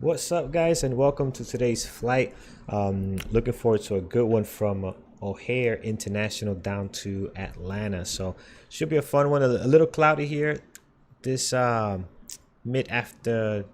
What's up, guys, and welcome to today's flight. Looking forward to a good one from O'Hare International down to Atlanta. So should be a fun one. A little cloudy here this midday,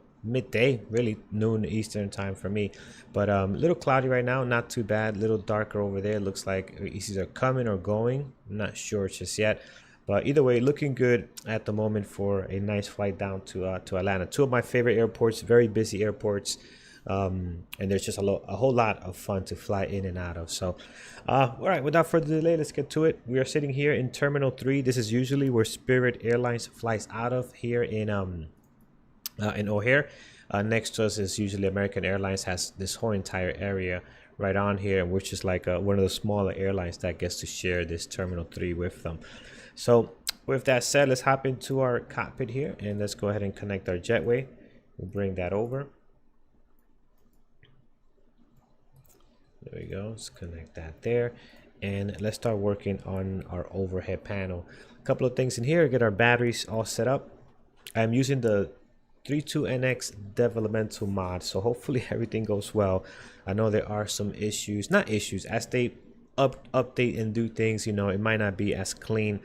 really noon Eastern time for me, but a little cloudy right now, not too bad. A little darker over there. Looks like it's either coming or going. I'm not sure just yet. But either way, looking good at the moment for a nice flight down to Atlanta. Two of my favorite airports, very busy airports, and there's just a whole lot of fun to fly in and out of. So, all right, without further delay, let's get to it. We are sitting here in Terminal 3. This is usually where Spirit Airlines flies out of here in O'Hare. Next to us is usually American Airlines, has this whole entire area right on here, which is like one of the smaller airlines that gets to share this Terminal 3 with them. So with that said, let's hop into our cockpit here and let's go ahead and connect our jetway. We'll bring that over. There we go. Let's connect that there. And let's start working on our overhead panel. A couple of things in here, get our batteries all set up. I'm using the 32NX developmental mod, so hopefully everything goes well. I know there are some issues, not issues, as they update and do things, you know, it might not be as clean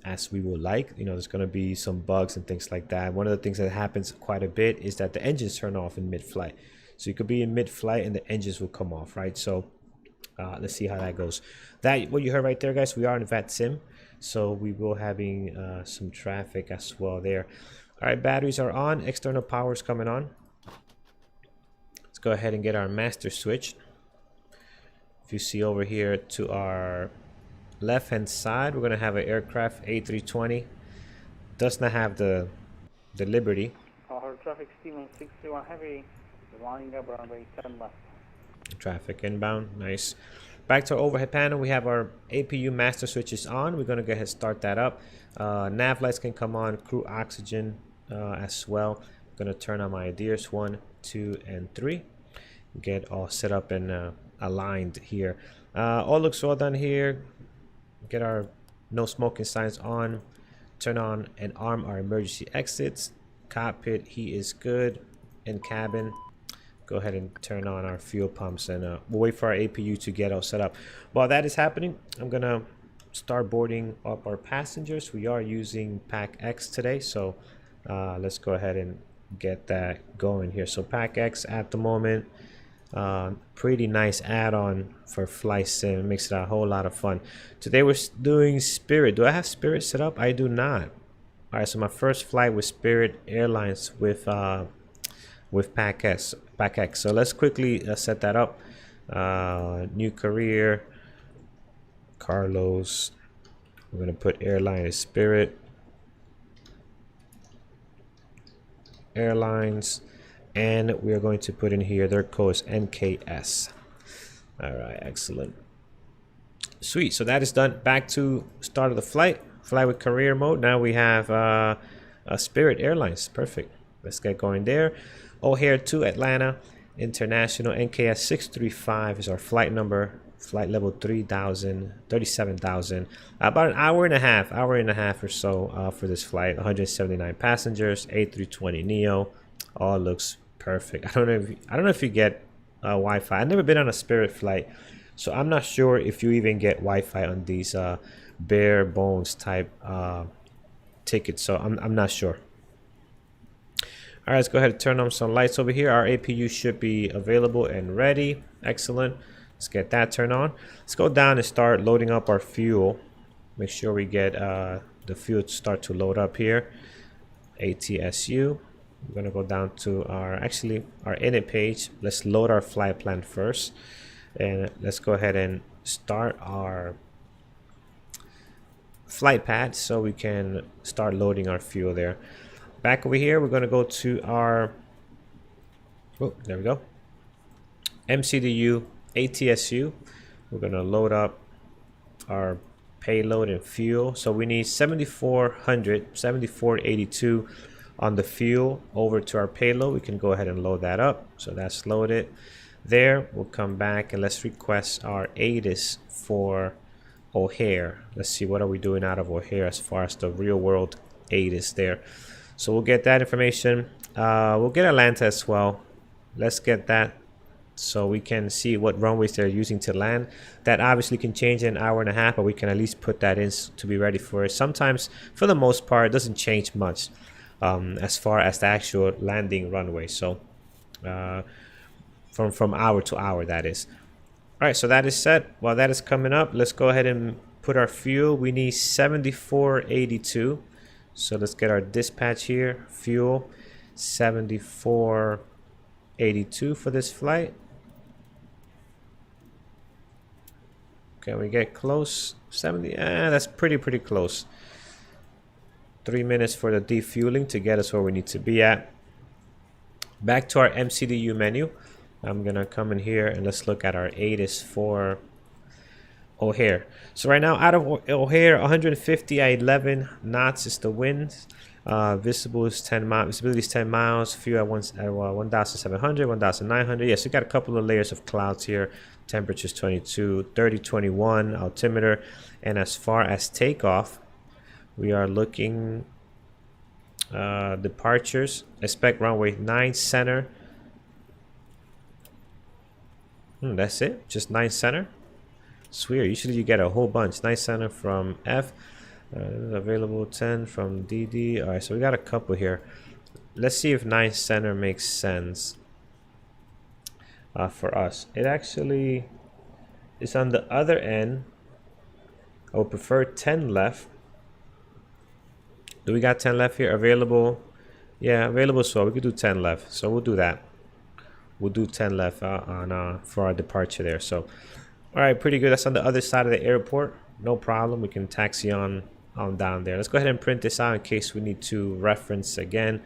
as we would like. You know, there's going to be some bugs and things like that. One of the things that happens quite a bit is that the engines turn off in mid-flight. So you could be in mid-flight and the engines will come off, right? So let's see how that goes. That what you heard right there, guys, we are in VATSIM, so we will having some traffic as well there. All right, batteries are on, external power is coming on. Let's go ahead and get our master switch. If you see over here to our left hand side, we're going to have an aircraft A320. Does not have the Liberty. Our traffic Steven 61 heavy, lining up runway 10 left. Traffic inbound, nice. Back to our overhead panel, we have our APU master switches on. We're going to go ahead and start that up. Nav lights can come on, crew oxygen as well. I'm going to turn on my IDEAS 1, 2, and 3. Get all set up and aligned here. All looks well done here. Get our no smoking signs on. Turn on and arm our emergency exits. Cockpit, he is good. In cabin, go ahead and turn on our fuel pumps, and we'll wait for our APU to get all set up. While that is happening, I'm gonna start boarding up our passengers. We are using PACX today, so let's go ahead and get that going here. So PACX at the moment, pretty nice add-on for flight sim. It makes it a whole lot of fun. Today we're doing Spirit. Do I have Spirit set up? I do not. All right, so my first flight with Spirit Airlines with PACX. So let's quickly set that up. New career, Carlos. We're gonna put airline as Spirit Airlines. And we are going to put in here their code is NKS. All right, excellent. Sweet, so that is done. Back to start of the flight. Fly with career mode. Now we have a Spirit Airlines. Perfect. Let's get going there. O'Hare to Atlanta International, NKS 635 is our flight number. Flight level 37,000. About an hour and a half or so for this flight. 179 passengers, A320neo. All looks perfect. I don't know if you get Wi-Fi. I've never been on a Spirit flight, so I'm not sure if you even get Wi-Fi on these bare bones type tickets. So I'm not sure. All right, let's go ahead and turn on some lights over here. Our APU should be available and ready. Excellent. Let's get that turned on. Let's go down and start loading up our fuel. Make sure we get the fuel to start to load up here. ATSU. We're gonna go down to our init page. Let's load our flight plan first, and let's go ahead and start our flight pad so we can start loading our fuel there. Back over here, we're gonna go to our there we go, MCDU ATSU. We're gonna load up our payload and fuel. So we need 7482 on the fuel over to our payload. We can go ahead and load that up. So that's loaded there. We'll come back and let's request our ATIS for O'Hare. Let's see, what are we doing out of O'Hare as far as the real world ATIS there. So we'll get that information. We'll get Atlanta as well. Let's get that so we can see what runways they're using to land. That obviously can change in an hour and a half, but we can at least put that in to be ready for it. Sometimes, for the most part, it doesn't change much as far as the actual landing runway. So from hour to hour, that is. All right, so that is set. While that is coming up, let's go ahead and put our fuel. We need 7482. So let's get our dispatch here. Fuel 7482 for this flight. Can we get close? 70. That's pretty close. 3 minutes for the defueling to get us where we need to be at. Back to our MTHEW menu. I'm gonna come in here and let's look at our ATIS for O'Hare. So right now, out of O'Hare, 150 at 11 knots is the wind. Visible is 10 miles. Visibility is 10 miles. Fuel at 1,700, 1,900. Yes, we got a couple of layers of clouds here. Temperatures 22, 30, 21. Altimeter. And as far as takeoff, we are looking departures. Expect runway 9 center. That's it. Just 9 center. It's weird. Usually you get a whole bunch. 9 center from F. Available 10 from DD. All right, so we got a couple here. Let's see if 9 center makes sense for us. It actually is on the other end. I would prefer 10 left. Do we got 10 left here? Available? Yeah, available. So we could do 10 left. So we'll do that. We'll do 10 left on for our departure there. So, all right, pretty good. That's on the other side of the airport. No problem. We can taxi on down there. Let's go ahead and print this out in case we need to reference again.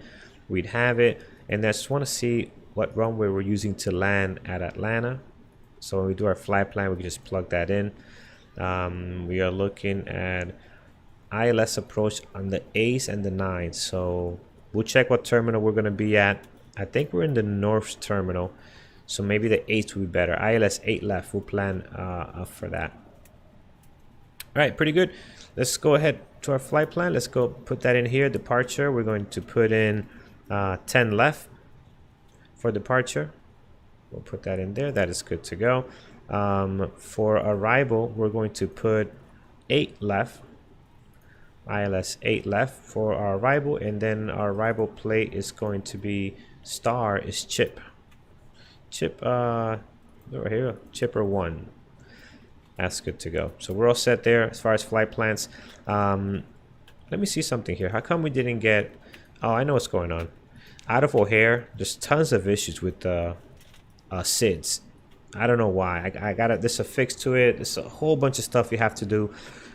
We'd have it. And I just want to see what runway we're using to land at Atlanta. So when we do our flight plan, we can just plug that in. We are looking at ILS approach on the 8s and the 9s. So we'll check what terminal we're going to be at. I think we're in the north terminal. So maybe the 8s will be better. ILS 8 left. We'll plan for that. All right, pretty good. Let's go ahead to our flight plan. Let's go put that in here. Departure, we're going to put in 10 left for departure. We'll put that in there. That is good to go. For arrival, we're going to put 8 left. ILS 8 left for our arrival. And then our arrival plate is going to be star is chip. Chip, over here, chipper 1. That's good to go. So we're all set there as far as flight plans. Let me see something here. How come we didn't get... Oh, I know what's going on. Out of O'Hare, there's tons of issues with SIDS. I don't know why. I got it. There's a fix to it. There's a whole bunch of stuff you have to do.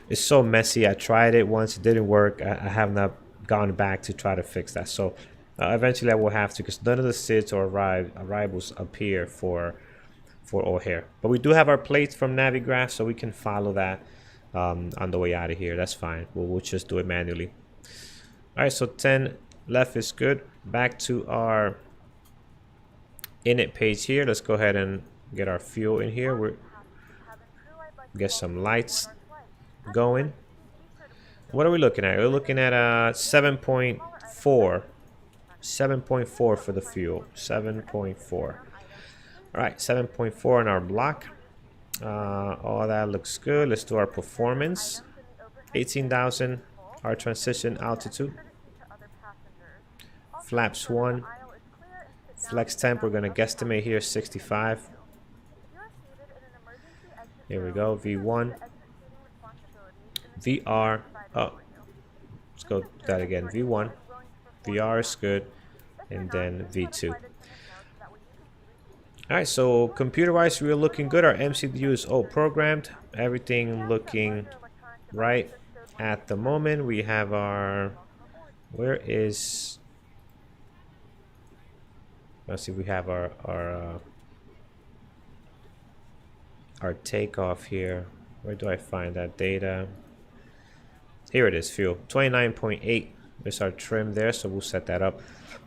It's so messy. I tried it once. It didn't work. I have not gone back to try to fix that. So eventually I will have to, because none of the SIDS or arrivals appear for O'Hare. But we do have our plates from Navigraph, so we can follow that on the way out of here. That's fine. We'll just do it manually. All right, so 10 left is good. Back to our init page here. Let's go ahead and get our fuel in here. We're get some lights going. What are we looking at? We're looking at 7.4. 7.4 for the fuel. 7.4. All right, 7.4 on our block. All that looks good. Let's do our performance. 18,000. Our transition altitude. Flaps 1. Flex temp, we're going to guesstimate here 65. Here we go. V1. VR. Oh, let's go that again. V1. VR is good. And then V2. Alright, so computer-wise, we're looking good. Our MTHEW is all programmed. Everything looking right at the moment. We have our... Where is... Let's see if we have our takeoff here. Where do I find that data? Here it is, fuel. 29.8 is our trim there, so we'll set that up.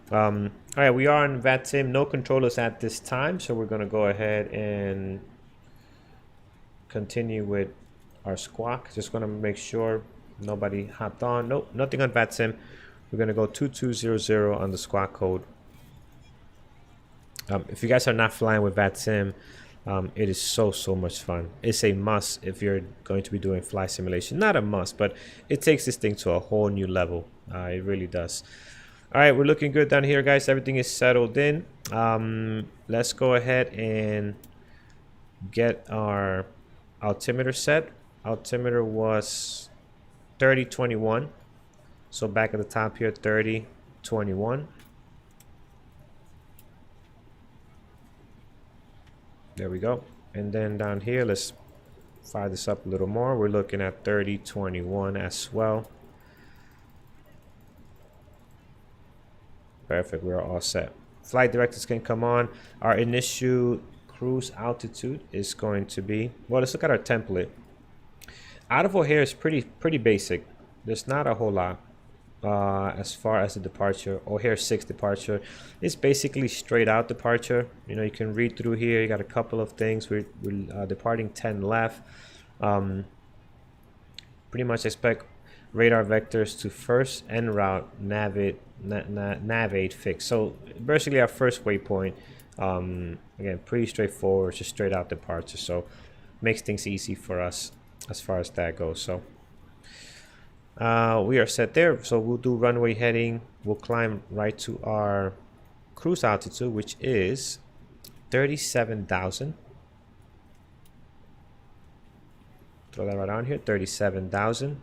All right, we are on VATSIM. No controllers at this time, so we're going to go ahead and continue with our squawk. Just going to make sure nobody hopped on. Nope, nothing on VATSIM. We're going to go 2200 on the squawk code If you guys are not flying with VATSIM, it is so much fun. It's a must if you're going to be doing fly simulation. Not a must, but it takes this thing to a whole new level. It really does. All right, we're looking good down here, guys. Everything is settled in. Let's go ahead and get our altimeter set. Altimeter was 3021. So back at the top here, 3021. There we go. And then down here, let's fire this up a little more. We're looking at 3021 as well. Perfect, we're all set. Flight directors can come on. Our initial cruise altitude is going to be, well, let's look at our template. Out of O'Hare is pretty basic. There's not a whole lot as far as the departure. O'Hare 6 departure is basically straight out departure. You know, you can read through here. You got a couple of things. We're departing 10 left. Pretty much expect radar vectors to first en route navigate fix. So basically our first waypoint, again, pretty straightforward, just straight out departure. So makes things easy for us as far as that goes. So we are set there. So we'll do runway heading. We'll climb right to our cruise altitude, which is 37,000. Throw that right on here, 37,000.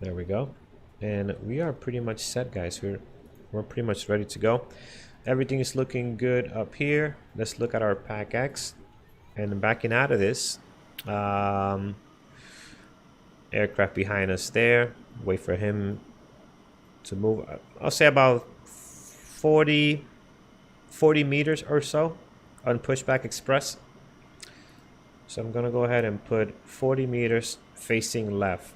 There we go. And we are pretty much set, guys. We're pretty much ready to go. Everything is looking good up here. Let's look at our PACX. And backing out of this, aircraft behind us there. Wait for him to move. I'll say about 40 meters or so on pushback express. So I'm gonna go ahead and put 40 meters facing left.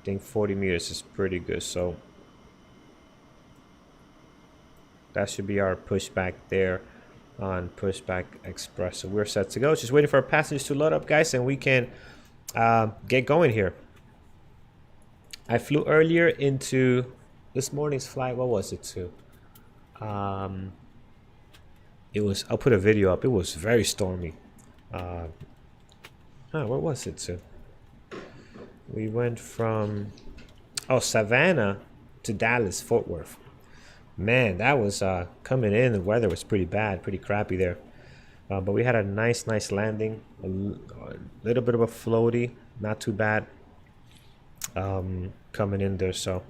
I think 40 meters is pretty good, so that should be our pushback there on pushback express. So we're set to go. Just waiting for our passengers to load up, guys, and we can get going here. I flew earlier into this morning's flight. What was it to? It was, I'll put a video up. It was very stormy. Where was it to? We went from, Savannah to Dallas, Fort Worth. Man, that was coming in. The weather was pretty bad, pretty crappy there. But we had a nice landing. A little bit of a floaty, not too bad. Coming in there, so.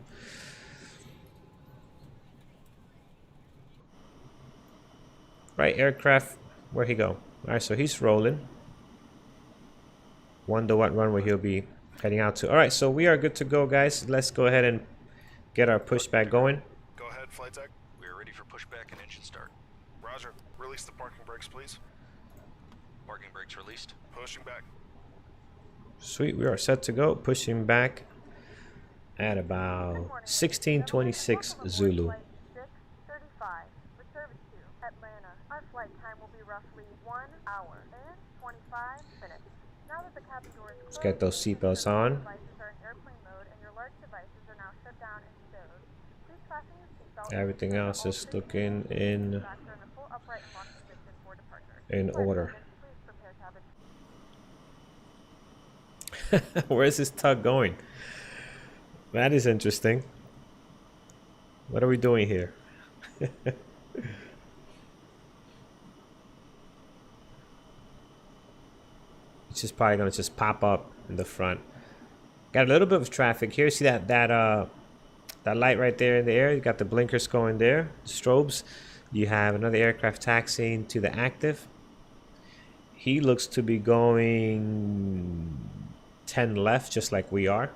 Right, aircraft, where'd he go? All right, so he's rolling. Wonder what runway he'll be heading out to. All right, so we are good to go, guys. Let's go ahead and get our pushback going. Go ahead, flight tech. We are ready for pushback and engine start. Roger. Release the parking brakes, please. Parking brakes released. Pushing back. Sweet, we are set to go. Pushing back at about 1626 Zulu. Flight 635 with service to Atlanta. Our flight time will be roughly 1 hour and 25 minutes. Now that the cabin door is closed, Let's get those seatbelts on. devices are in airplane mode and your large devices are now shut down and stowed. Please fasten your seatbelt. Everything else is looking in order. Where is this tug going? That is interesting. What are we doing here? It's just probably gonna just pop up in the front. Got a little bit of traffic here. See that light right there in the air? You got the blinkers going there, strobes. You have another aircraft taxiing to the active. He looks to be going 10 left, just like we are.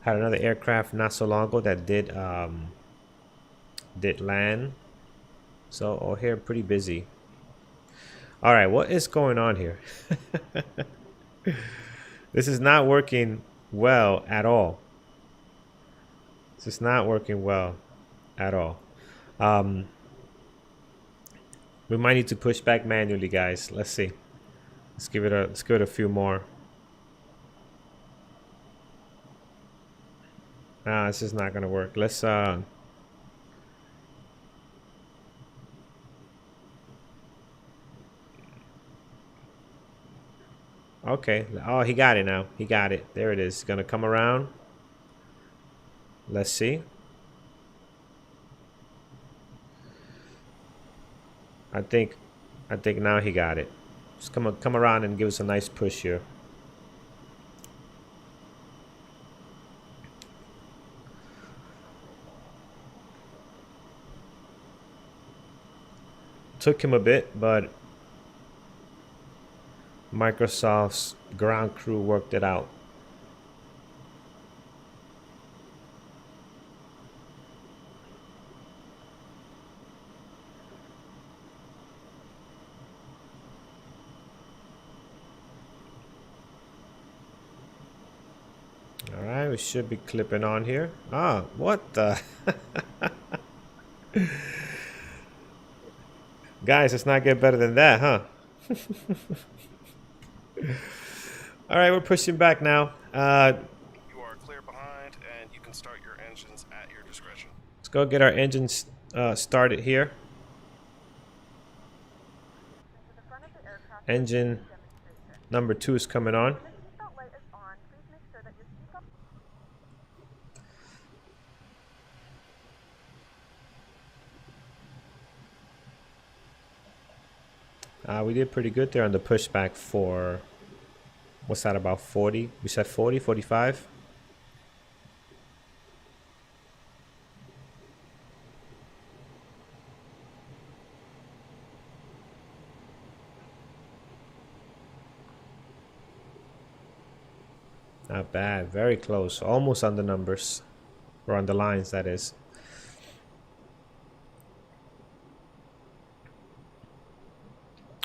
Had another aircraft not so long ago that did land. So O'Hare pretty busy. All right, what is going on here? This is not working well at all. This is not working well at all. We might need to push back manually, guys. Let's see. Let's give it a few more. Ah, this is not gonna work. Let's okay. Oh, he got it now. He got it. There it is. It's gonna come around. Let's see. I think now he got it. Just come around and give us a nice push here. Took him a bit, but Microsoft's ground crew worked it out. All right, we should be clipping on here. Ah, what the? Guys, it's not get better than that, huh? All right, we're pushing back now. You are clear behind, and you can start your engines at your discretion. Let's go get our engines started here. Engine number 2 is coming on. We did pretty good there on the pushback for, what's that, about 40? We said 40, 45? Not bad, very close, almost on the numbers, or on the lines, that is.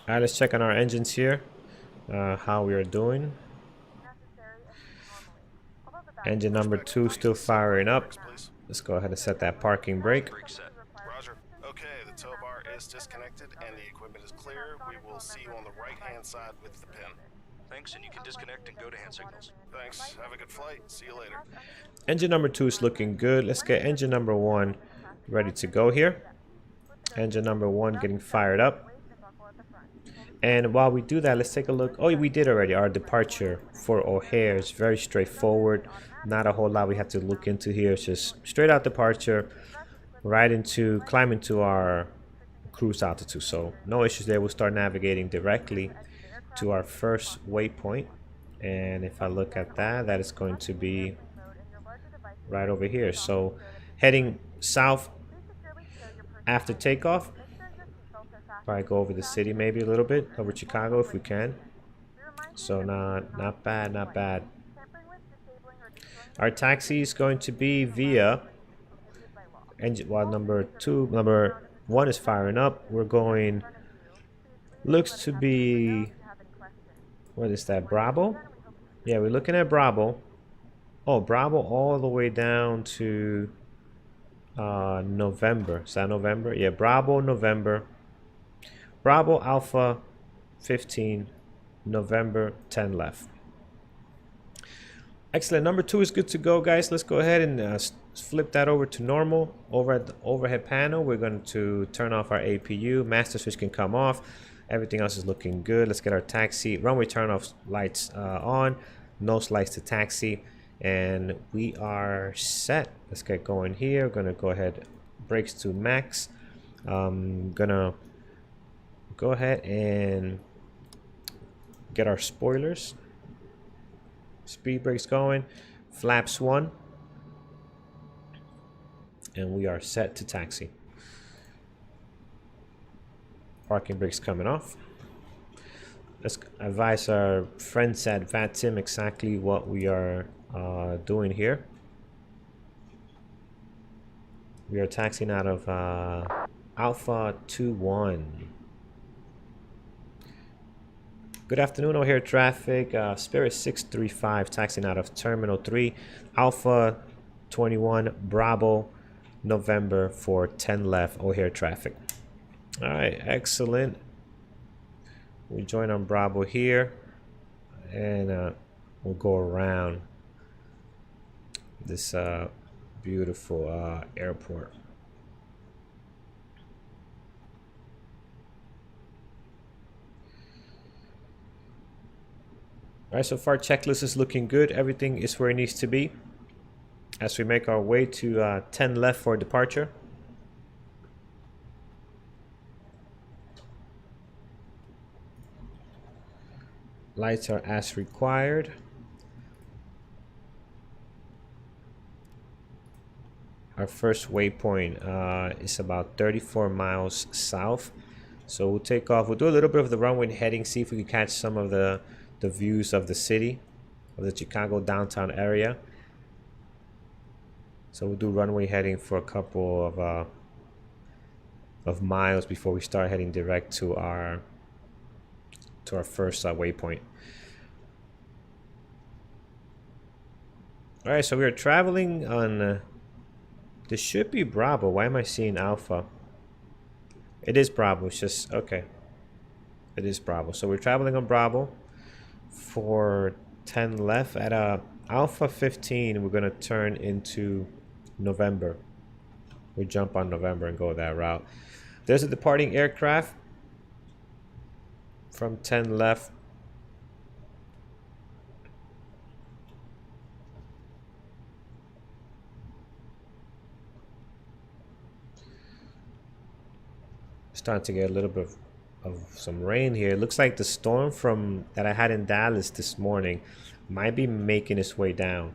All right, let's check on our engines here, how we are doing. Engine number 2 still firing up. Let's go ahead and set that parking brake. Roger. Okay, the tow bar is disconnected and the equipment is clear. We will see you on the right-hand side with the pin. Thanks, and you can disconnect and go to hand signals. Thanks. Have a good flight. See you later. Engine number 2 is looking good. Let's get engine number 1 ready to go here. Engine number 1 getting fired up. And while we do that, let's take a look. Oh, we did already. Our departure for O'Hare is very straightforward. Not a whole lot we have to look into here. It's just straight out departure, right into, climb into our cruise altitude. So no issues there. We'll start navigating directly to our first waypoint. And if I look at that, that is going to be right over here. So heading south after takeoff. Probably go over the city maybe a little bit, over Chicago if we can. So not bad, not bad. Our taxi is going to be via engine, while number 1 is firing up. We're going, looks to be, what is that, Bravo? Yeah, we're looking at Bravo. Oh, Bravo all the way down to November. Is that November? Yeah, Bravo, November. Bravo Alpha 15, November 10 left. Excellent. Number 2 is good to go, guys. Let's go ahead and flip that over to normal. Over at the overhead panel, we're going to turn off our APU. Master switch can come off. Everything else is looking good. Let's get our taxi. Runway turn off lights on. Nose lights to taxi. And we are set. Let's get going here. We're going to go ahead. Brakes to max. Gonna go ahead and get our spoilers. Speed brakes going. Flaps 1. And we are set to taxi. Parking brakes coming off. Let's advise our friends at VATSIM exactly what we are doing here. We are taxiing out of Alpha 21. Good afternoon, O'Hare traffic. Spirit 635 taxiing out of Terminal 3, Alpha 21 Bravo, November for 10 left O'Hare traffic. All right, excellent. We join on Bravo here, and we'll go around this beautiful airport. All right, so far checklist is looking good. Everything is where it needs to be. As we make our way to 10 left for departure. Lights are as required. Our first waypoint is about 34 miles south. So we'll take off. We'll do a little bit of the runway heading, see if we can catch some of the views of the city, of the Chicago downtown area. So we'll do runway heading for a couple of miles before we start heading direct to our first waypoint. All right, so we are traveling on. This should be Bravo. Why am I seeing Alpha? It is Bravo. It's just okay. It is Bravo. So we're traveling on Bravo for 10 left at Alpha 15. We're gonna turn into November. We jump on November and go that route. There's a departing aircraft from 10 left. Starting to get a little bit of some rain here. It looks like the storm from that I had in Dallas this morning might be making its way down.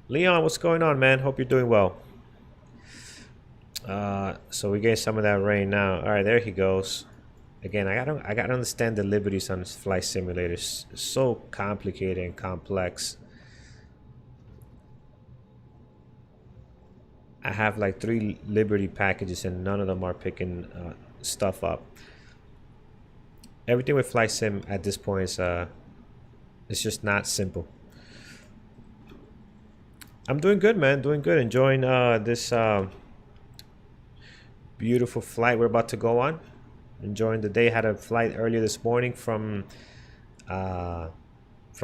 Leon, what's going on, man? Hope you're doing well. So we get some of that rain now. All right, there he goes. Again, I gotta understand the liberties on this flight simulator. It's so complicated and complex. I have like 3 Liberty packages and none of them are picking stuff up. Everything with flight sim at this point is it's just not simple. I'm doing good, man. Doing good. Enjoying this beautiful flight we're about to go on. Enjoying the day. Had a flight earlier this morning from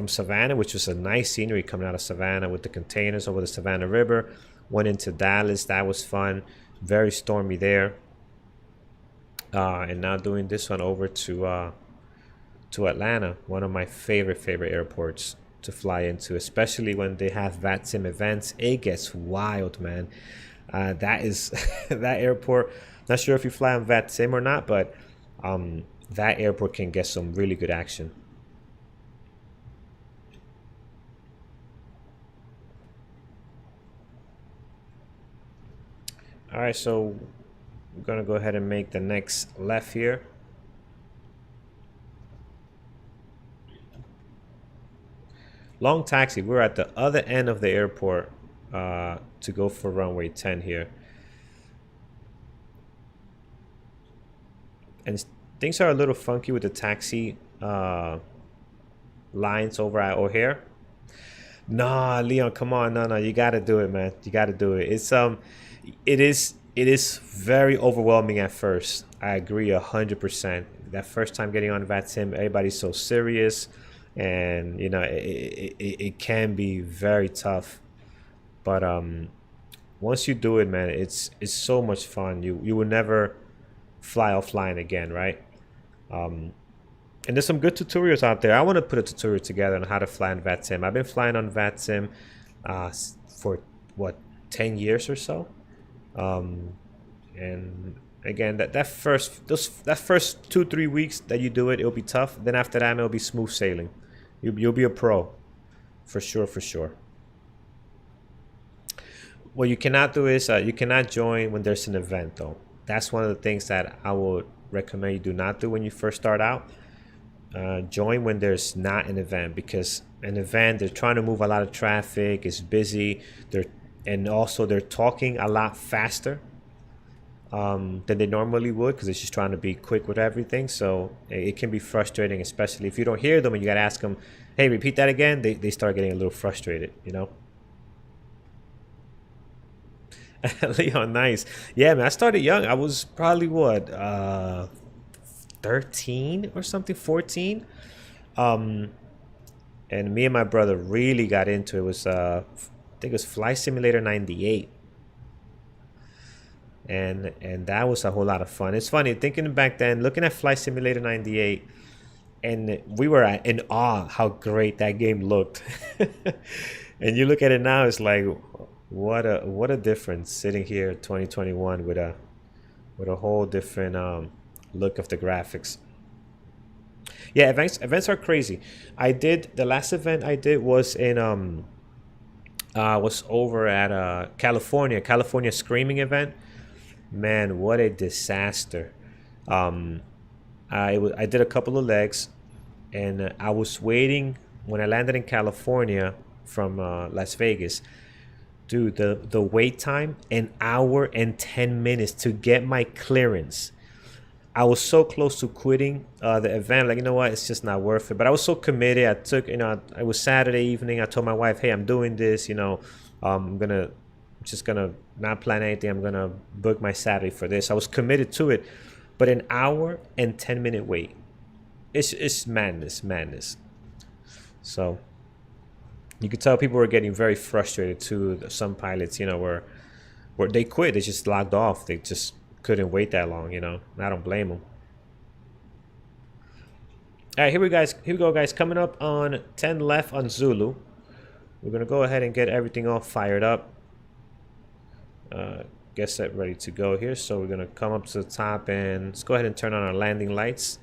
Savannah, which was a nice scenery coming out of Savannah with the containers over the Savannah River. Went into Dallas. That was fun. Very stormy there. And now doing this one over to Atlanta, one of my favorite airports to fly into, especially when they have VATSIM events. It gets wild, man. That is that airport. Not sure if you fly on VATSIM or not, but that airport can get some really good action. All right, so we're gonna go ahead and make the next left here. Long taxi. We're at the other end of the airport to go for runway 10 here. And things are a little funky with the taxi lines over at O'Hare. Nah, Leon, come on. No, you gotta do it, man. You gotta do it. It's it is very overwhelming at first. I agree 100%. That first time getting on VATSIM, everybody's so serious, and you know it can be very tough. But once you do it, man, it's so much fun. You will never fly offline again, right? And there's some good tutorials out there. I want to put a tutorial together on how to fly on VATSIM. I've been flying on VATSIM for what, 10 years or so. And again, that first 2-3 weeks that you do it, it'll be tough. Then after that, it'll be smooth sailing. You'll be a pro, for sure. What you cannot do is you cannot join when there's an event, though. That's one of the things that I would recommend you do not do when you first start out. Join when there's not an event, because an event, they're trying to move a lot of traffic, it's busy, and also they're talking a lot faster than they normally would, because it's just trying to be quick with everything. So it can be frustrating, especially if you don't hear them and you gotta ask them, hey, repeat that again. They start getting a little frustrated, you know. Leon, nice. Yeah, man, I started young. I was probably what 13 or something, 14. And me and my brother really got into it. It was think it was Flight Simulator 98. And that was a whole lot of fun. It's funny thinking back then, looking at Flight Simulator 98, and we were in awe how great that game looked. And you look at it now, it's like, what a difference sitting here 2021 with a whole different look of the graphics. Yeah, events are crazy. The last event I did was in was over at California Screaming event. Man, what a disaster. I did a couple of legs, and I was waiting when I landed in California from Las Vegas. Dude, the wait time, 1 hour and 10 minutes to get my clearance. I was so close to quitting the event. Like, you know what? It's just not worth it. But I was so committed. I took, it was Saturday evening. I told my wife, hey, I'm doing this. I'm just gonna not plan anything. I'm gonna book my Saturday for this. I was committed to it. But 1 hour and 10-minute wait. It's madness. So you could tell people were getting very frustrated too. Some pilots, where they quit. They just logged off. They just couldn't wait that long, I don't blame them. All right, here we go, guys. Coming up on 10 left on Zulu. We're gonna go ahead and get everything all fired up. Get set ready to go here. So we're gonna come up to the top and let's go ahead and turn on our landing lights.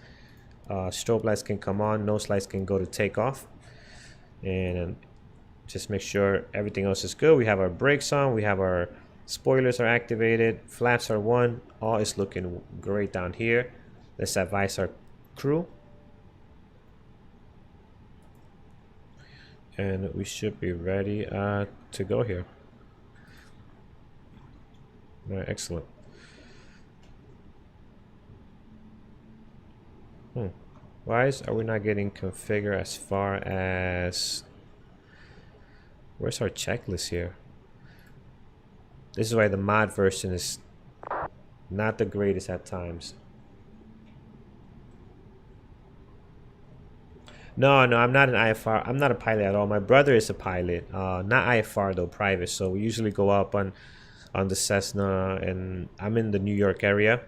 Strobe lights can come on, nose lights can go to takeoff, and just make sure everything else is good. We have our brakes on, we have our spoilers are activated, flaps are on, all is looking great down here. Let's advise our crew, and we should be ready to go here. All right, excellent. Why are we not getting configure as far as, where's our checklist here? This is why the mod version is not the greatest at times. No, I'm not an IFR. I'm not a pilot at all. My brother is a pilot. Not IFR though, private. So we usually go up on the Cessna, and I'm in the New York area.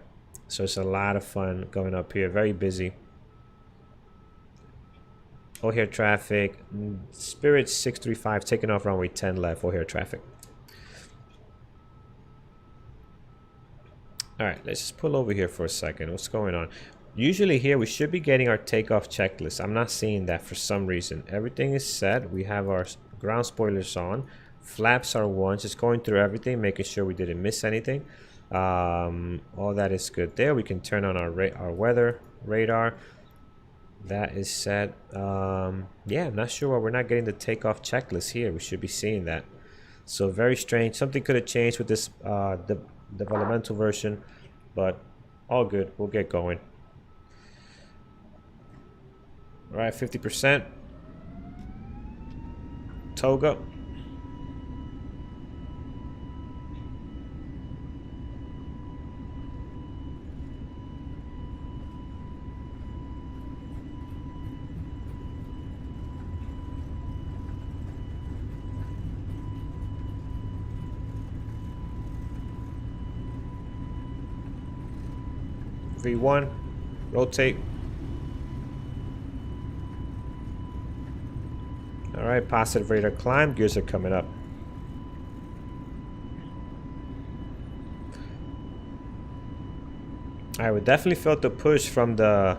So it's a lot of fun going up here. Very busy. O'Hare traffic. Spirit 635 taking off runway 10 left. O'Hare traffic. All right, let's just pull over here for a second. What's going on? Usually here we should be getting our takeoff checklist. I'm not seeing that for some reason. Everything is set. We have our ground spoilers on. Flaps are on. Just going through everything, making sure we didn't miss anything. All that is good there. We can turn on our weather radar. That is set. Yeah, I'm not sure why we're not getting the takeoff checklist here. We should be seeing that. So very strange. Something could have changed with this the developmental version, but all good. We'll get going. All right, 50%. Toga. V1, rotate. All right, positive radar climb. Gears are coming up. All right, we definitely felt the push from the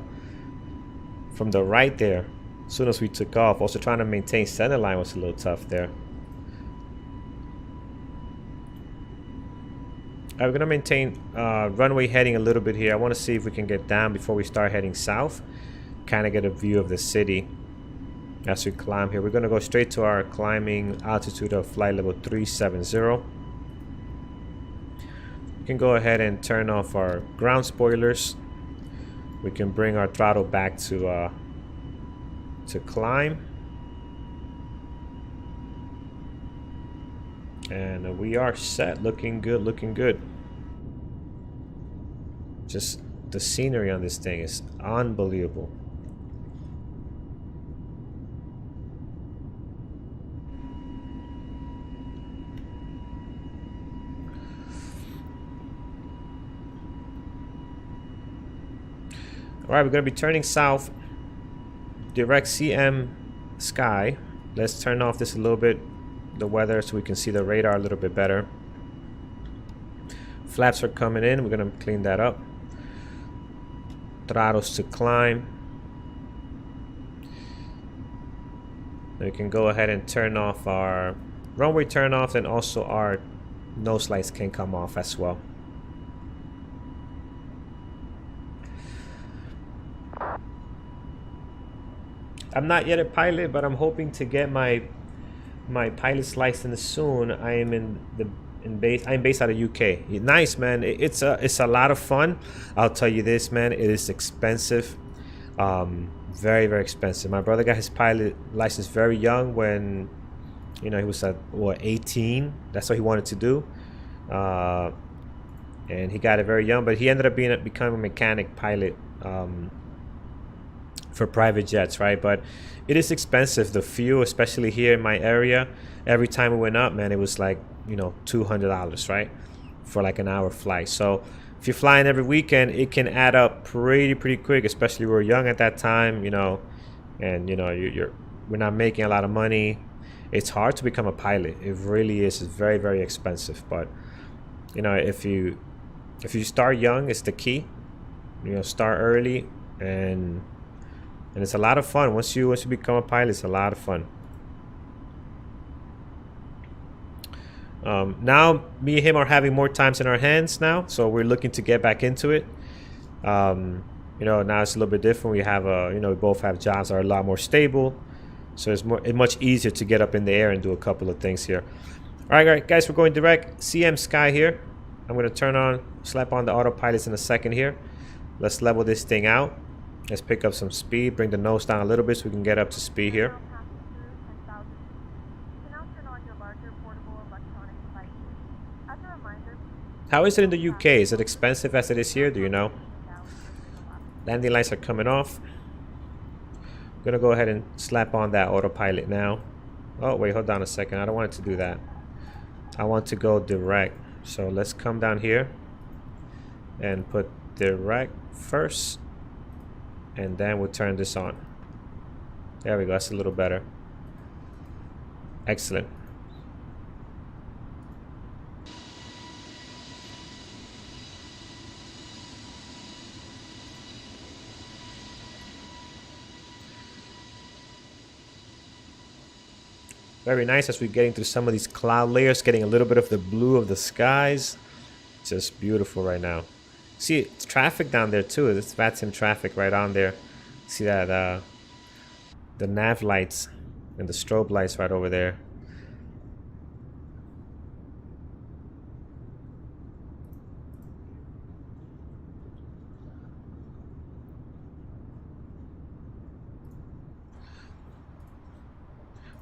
right there as soon as we took off. Also trying to maintain center line was a little tough there. We're gonna maintain runway heading a little bit here. I want to see if we can get down before we start heading south. Kind of get a view of the city as we climb here. We're gonna go straight to our climbing altitude of flight level 370. We can go ahead and turn off our ground spoilers. We can bring our throttle back to climb. And we are set. Looking good, looking good. Just the scenery on this thing is unbelievable. All right, we're gonna be turning south. Direct CMSKY. Let's turn off this a little bit, the weather, so we can see the radar a little bit better. Flaps are coming in. We're gonna clean that up. Throttles to climb. We can go ahead and turn off our runway turn off, and also our nose lights can come off as well. I'm not yet a pilot, but I'm hoping to get my pilot's license soon. I am I'm based out of UK. Nice, man. It's a lot of fun. I'll tell you this, man. It is expensive. Very, very expensive. My brother got his pilot license very young, when he was at 18. That's what he wanted to do, and he got it very young. But he ended up becoming a mechanic pilot for private jets, right? But it is expensive. The fuel, especially here in my area, every time we went up, man, it was like $200, right, for like an hour flight. So if you're flying every weekend, it can add up pretty quick, especially we were young at that time, and we're not making a lot of money. It's hard to become a pilot. It really is. It's very, very expensive. But if you start young, it's the key. Start early, and it's a lot of fun. Once you become a pilot, it's a lot of fun. Now me and him are having more times in our hands now, so we're looking to get back into it. Now it's a little bit different. We have we both have jobs that are a lot more stable, so it's much easier to get up in the air and do a couple of things here. All right, guys, we're going direct CMSKY here. I'm going to slap on the autopilots in a second here. Let's level this thing out. Let's pick up some speed, bring the nose down a little bit so we can get up to speed here. How is it in the UK? Is it expensive as it is here? Do you know? Landing lights are coming off. I'm gonna go ahead and slap on that autopilot now. Oh wait, hold on a second. I don't want it to do that. I want to go direct. So let's come down here and put direct first, and then we'll turn this on. There we go. That's a little better. Excellent. Very nice as we're getting through some of these cloud layers, getting a little bit of the blue of the skies. Just beautiful right now. See, it's traffic down there too. It's VATSIM traffic right on there. See that the nav lights and the strobe lights right over there.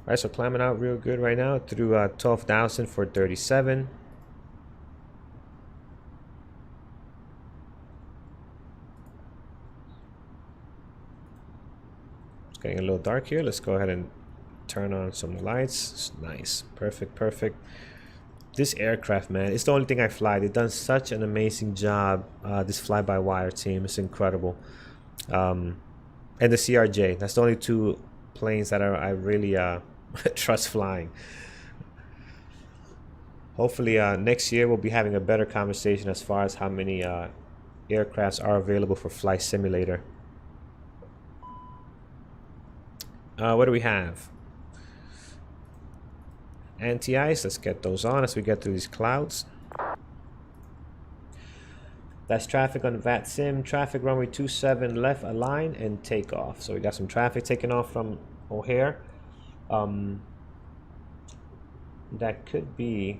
All right, so climbing out real good right now through 12,000 for 37. It's getting a little dark here. Let's go ahead and turn on some lights. Nice, perfect. This aircraft, man, it's the only thing I fly. They've done such an amazing job. This fly-by-wire team is incredible. And the CRJ, that's the only two planes that I really trust flying. Hopefully next year we'll be having a better conversation as far as how many aircrafts are available for Flight Simulator. What do we have? Anti-ice. Let's get those on as we get through these clouds. That's traffic on VATSIM. Traffic runway 27 left, align and take off. So we got some traffic taking off from O'Hare. That could be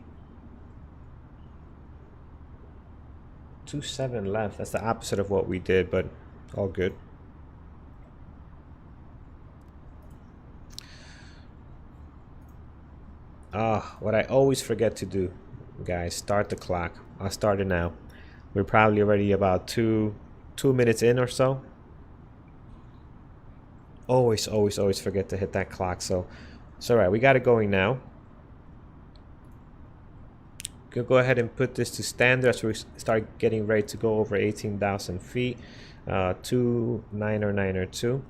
27 left. That's the opposite of what we did, but all good. What I always forget to do, guys, start the clock. I'll start it now. We're probably already about two minutes in or so. Always forget to hit that clock. So it's all right. We got it going now. Go ahead and put this to standard as we start getting ready to go over 18,000 feet. 29092.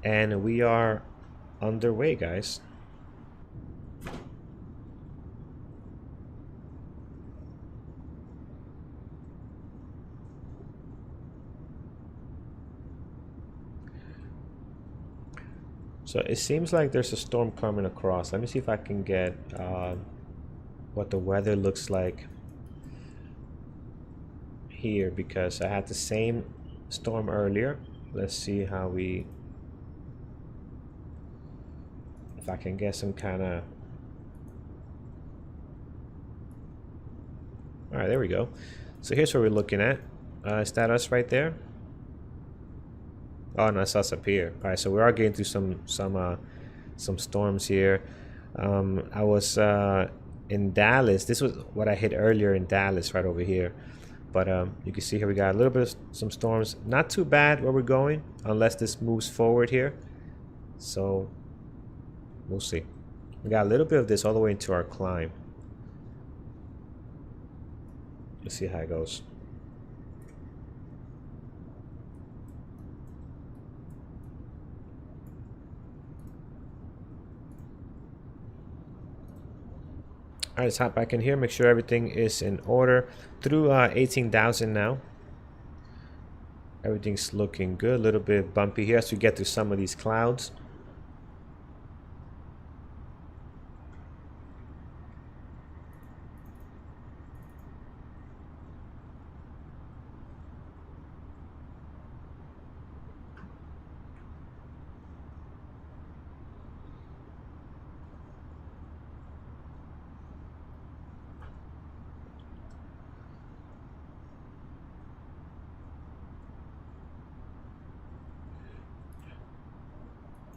And we are underway, guys. So it seems like there's a storm coming across. Let me see if I can get what the weather looks like here, because I had the same storm earlier. Let's see how if I can get some kind of... All right, there we go. So here's what we're looking at. Is that us right there? Oh no, it's us up here. All right, so we are getting through some storms here. I was in Dallas. This was what I hit earlier in Dallas, right over here. But you can see here we got a little bit of some storms. Not too bad where we're going, unless this moves forward here. So we'll see. We got a little bit of this all the way into our climb. Let's see how it goes. All right, let's hop back in here, make sure everything is in order. Through 18,000 now. Everything's looking good. A little bit bumpy here as we get through some of these clouds.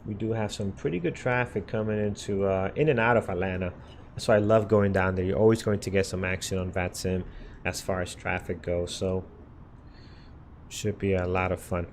We do have some pretty good traffic coming into in and out of Atlanta. That's why I love going down there. You're always going to get some action on VATSIM as far as traffic goes. So should be a lot of fun.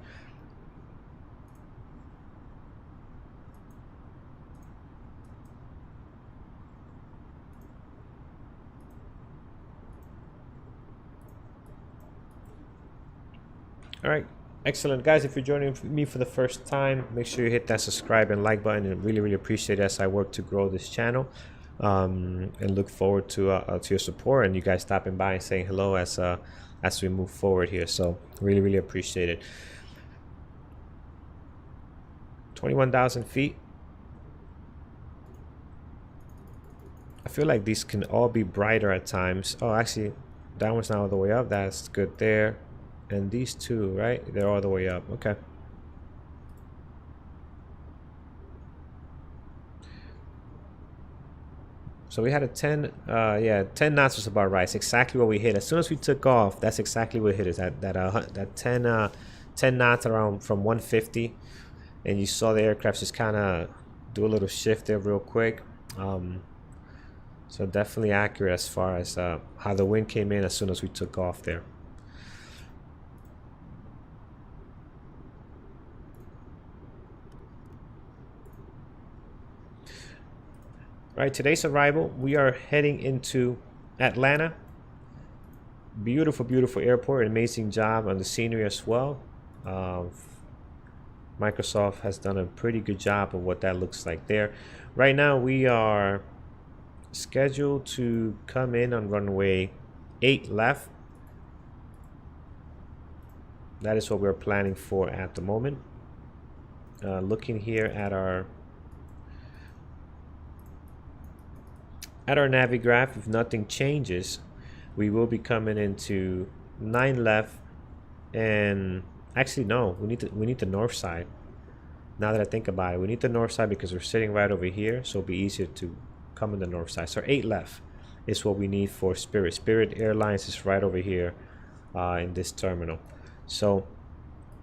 All right. Excellent, guys. If you're joining me for the first time, make sure you hit that subscribe and like button, and really appreciate it as I work to grow this channel, and look forward to your support and you guys stopping by and saying hello as we move forward here. So really appreciate it. 21,000 feet. I feel like these can all be brighter at times. Oh, actually, that one's not all the way up. That's good there. And these two, right? They're all the way up. Okay. So we had a 10, yeah, 10 knots was about right. It's exactly what we hit. As soon as we took off, that's exactly what hit us. That 10 knots around from 150. And you saw the aircraft just kind of do a little shift there real quick. So definitely accurate as far as how the wind came in as soon as we took off there. All right, today's arrival, we are heading into Atlanta. Beautiful airport. Amazing job on the scenery as well. Microsoft has done a pretty good job of what that looks like there. Right now we are scheduled to come in on runway 8 left. That is what we're planning for at the moment. Looking here at our Navigraph, if nothing changes, we will be coming into 9 left, and actually no, we need the north side. Now that I think about it, we need the north side because we're sitting right over here, so it'll be easier to come in the north side. So 8 left is what we need for Spirit. Spirit Airlines is right over here in this terminal. So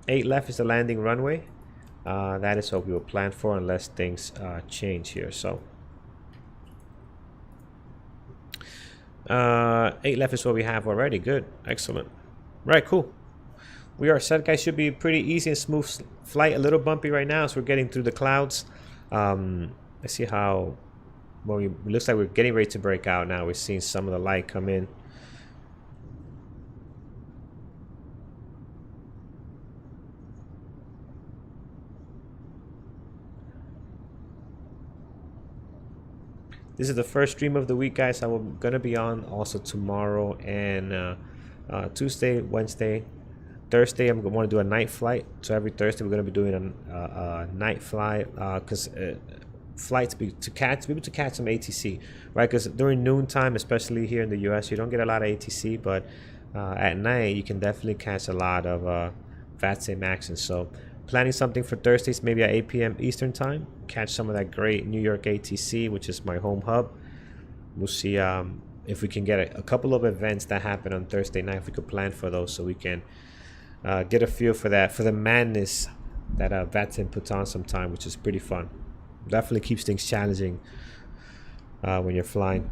8 left is the landing runway. That is what we will plan for unless things change here. So 8 left is what we have already. Good, excellent. Right, cool. We are set, guys. Should be pretty easy and smooth flight. A little bumpy right now as we're getting through the clouds. Let's see how. Well, it looks like we're getting ready to break out now. We're seeing some of the light come in. This is the first stream of the week, guys. I'm gonna be on also tomorrow and Tuesday, Wednesday, Thursday. I'm gonna do a night flight. So every Thursday we're gonna be doing a night flight because flights be able to catch some ATC, right? Because during noontime, especially here in the US, you don't get a lot of ATC, but at night you can definitely catch a lot of VATSIM action. So planning something for Thursdays, maybe at 8 p.m. Eastern time, catch some of that great New York ATC, which is my home hub. We'll see if we can get a couple of events that happen on Thursday night, if we could plan for those, so we can get a feel for that, for the madness that VATSIM puts on sometime, which is pretty fun. Definitely keeps things challenging when you're flying.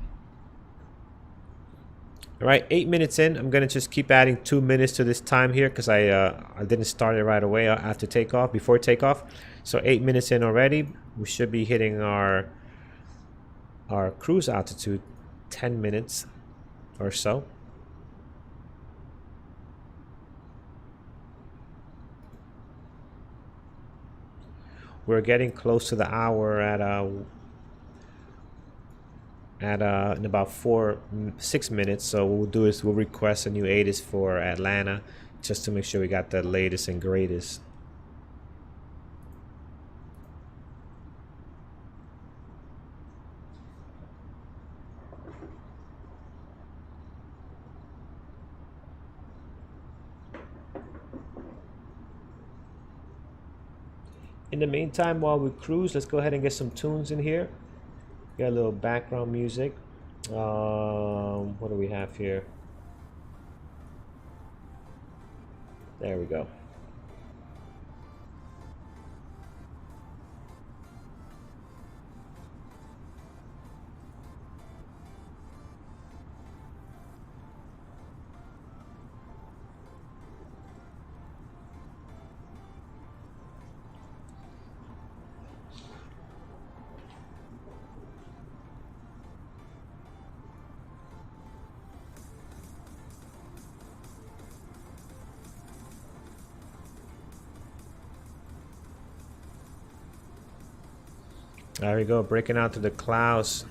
All right, 8 minutes in. I'm gonna just keep adding 2 minutes to this time here because I didn't start it right away after takeoff, before takeoff. So 8 minutes in already. We should be hitting our cruise altitude 10 minutes or so. We're getting close to the hour in about 6 minutes. So what we'll do is we'll request a new ATIS for Atlanta just to make sure we got the latest and greatest. In the meantime, while we cruise, let's go ahead and get some tunes in here. Got a little background music. What do we have here? There we go. There we go, breaking out to the clouds.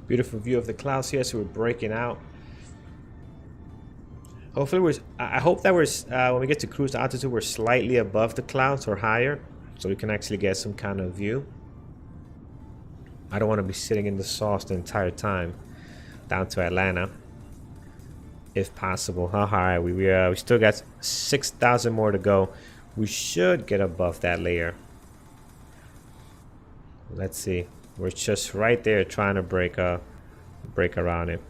Beautiful view of the clouds here, so we're breaking out. Hopefully I hope that when we get to cruise altitude, we're slightly above the clouds or higher, so we can actually get some kind of view. I don't want to be sitting in the sauce the entire time down to Atlanta, if possible. All right, we still got 6,000 more to go. We should get above that layer. Let's see. We're just right there trying to break around it.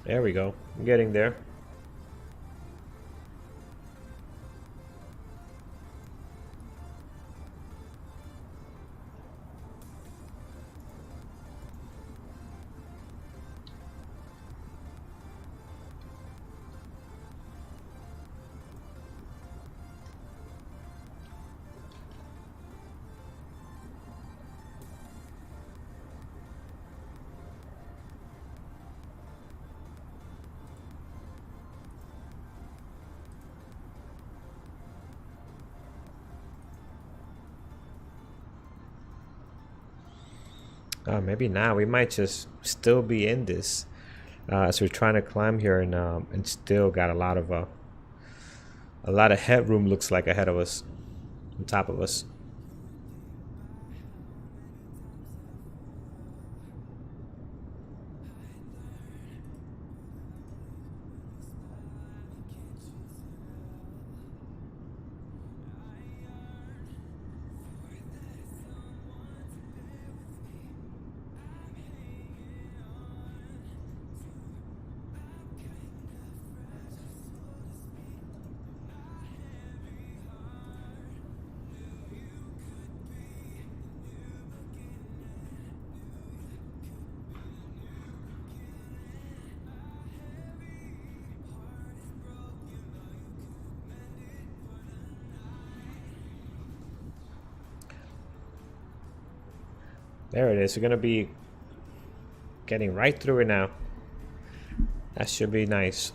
There we go. I'm getting there. Maybe not. We might just still be in this as we're trying to climb here, and still got a lot of headroom looks like ahead of us. on top of us. There it is. We're gonna be getting right through it now. That should be nice.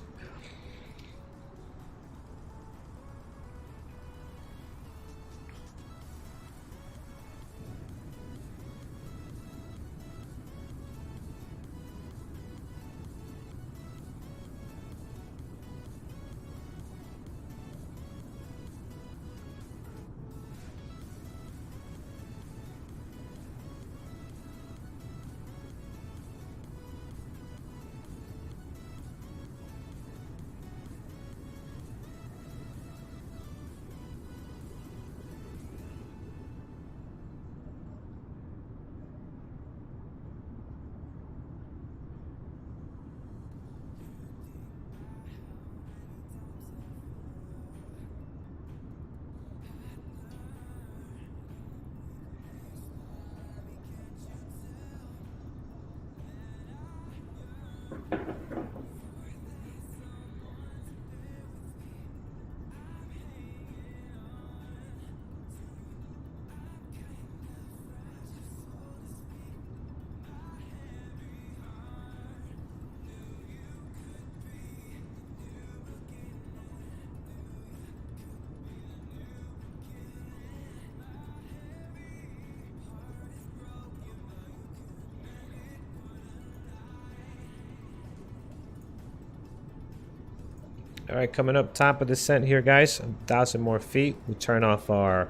All right, coming up top of the descent here, guys. 1,000 more feet. We turn off our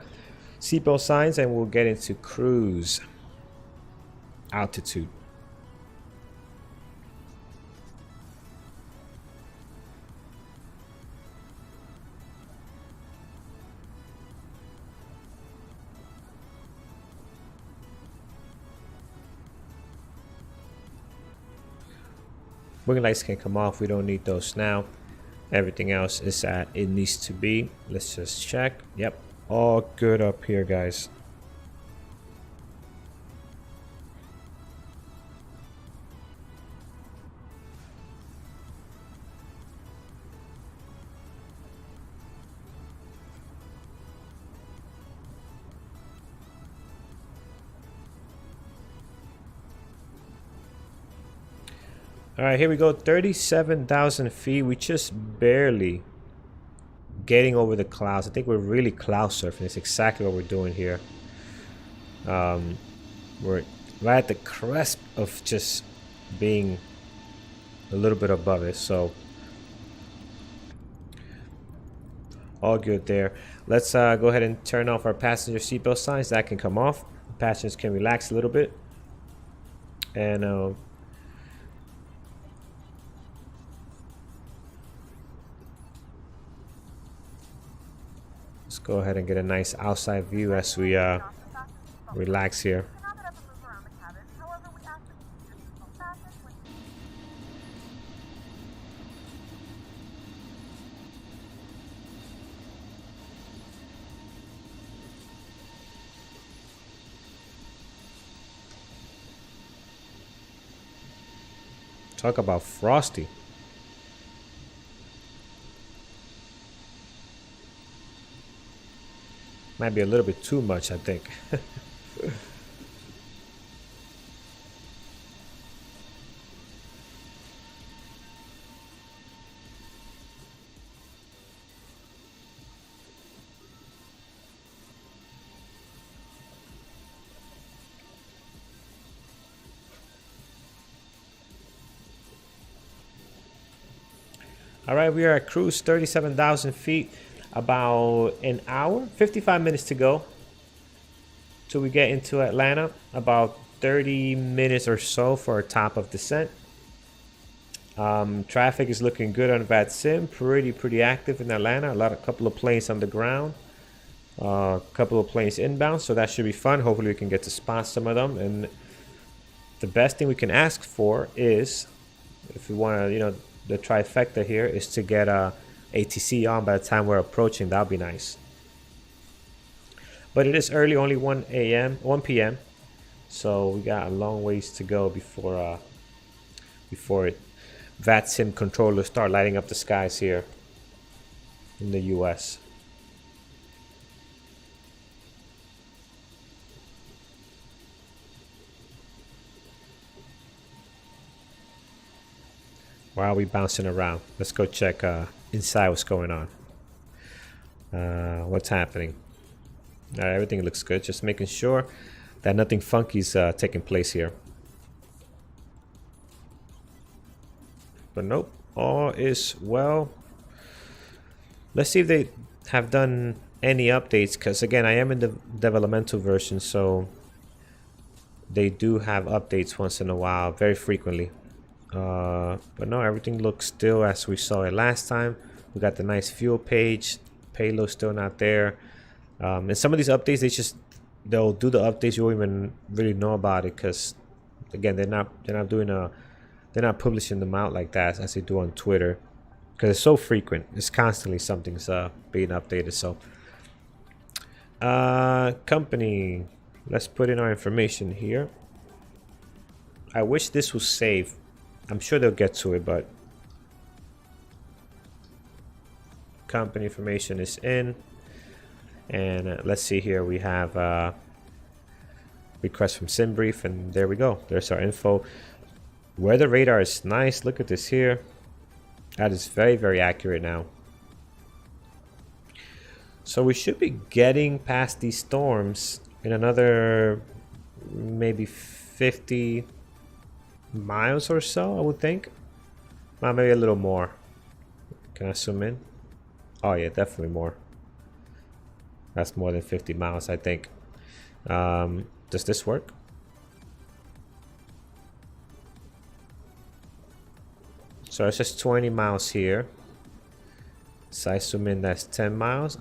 seatbelt signs and we'll get into cruise altitude. Wing lights can come off. We don't need those now. Everything else is at it needs to be. Let's just check. Yep, all good up here, guys. All right, here we go. 37,000 feet. We just barely getting over the clouds. I think we're really cloud surfing. It's exactly what we're doing here. We're right at the cusp of just being a little bit above it. So all good there. Let's go ahead and turn off our passenger seatbelt signs. That can come off. Passengers can relax a little bit. And let's go ahead and get a nice outside view as we relax here. Talk about frosty. Might be a little bit too much, I think. All right, we are at cruise 37,000 feet. About an hour, 55 minutes to go till we get into Atlanta. About 30 minutes or so for our top of descent. Traffic is looking good on VATSIM. Pretty active in Atlanta. A couple of planes on the ground. A couple of planes inbound, so that should be fun. Hopefully we can get to spot some of them. And the best thing we can ask for is, if we want to, you know, the trifecta here is to get a ATC on by the time we're approaching. That'll be nice. But it is early, only 1 p.m. So we got a long ways to go before VATSIM controllers start lighting up the skies here in the US. Why are we bouncing around? Let's go check inside what's going on. What's happening? All right, everything looks good. Just making sure that nothing funky is taking place here. But nope, all is well. Let's see if they have done any updates, because again, I am in the developmental version, so they do have updates once in a while, very frequently. But no, everything looks still as we saw it last time. We got the nice fuel page. Payload still not there. And some of these updates, they'll do the updates, you won't even really know about it, because again, they're not publishing them out like that as they do on Twitter, because it's so frequent. It's constantly something's being updated. So company, let's put in our information here. I wish this was saved. I'm sure they'll get to it, but company information is in. And let's see here, we have request from SimBrief, and there we go. There's our info. Weather radar is nice. Look at this here. That is very accurate now. So we should be getting past these storms in another maybe 50 miles or so, I would think. Well, maybe a little more. Can I zoom in? Oh yeah, definitely more. That's more than 50 miles, I think. Does this work? So it's just 20 miles here. So I zoom in, that's 10 miles.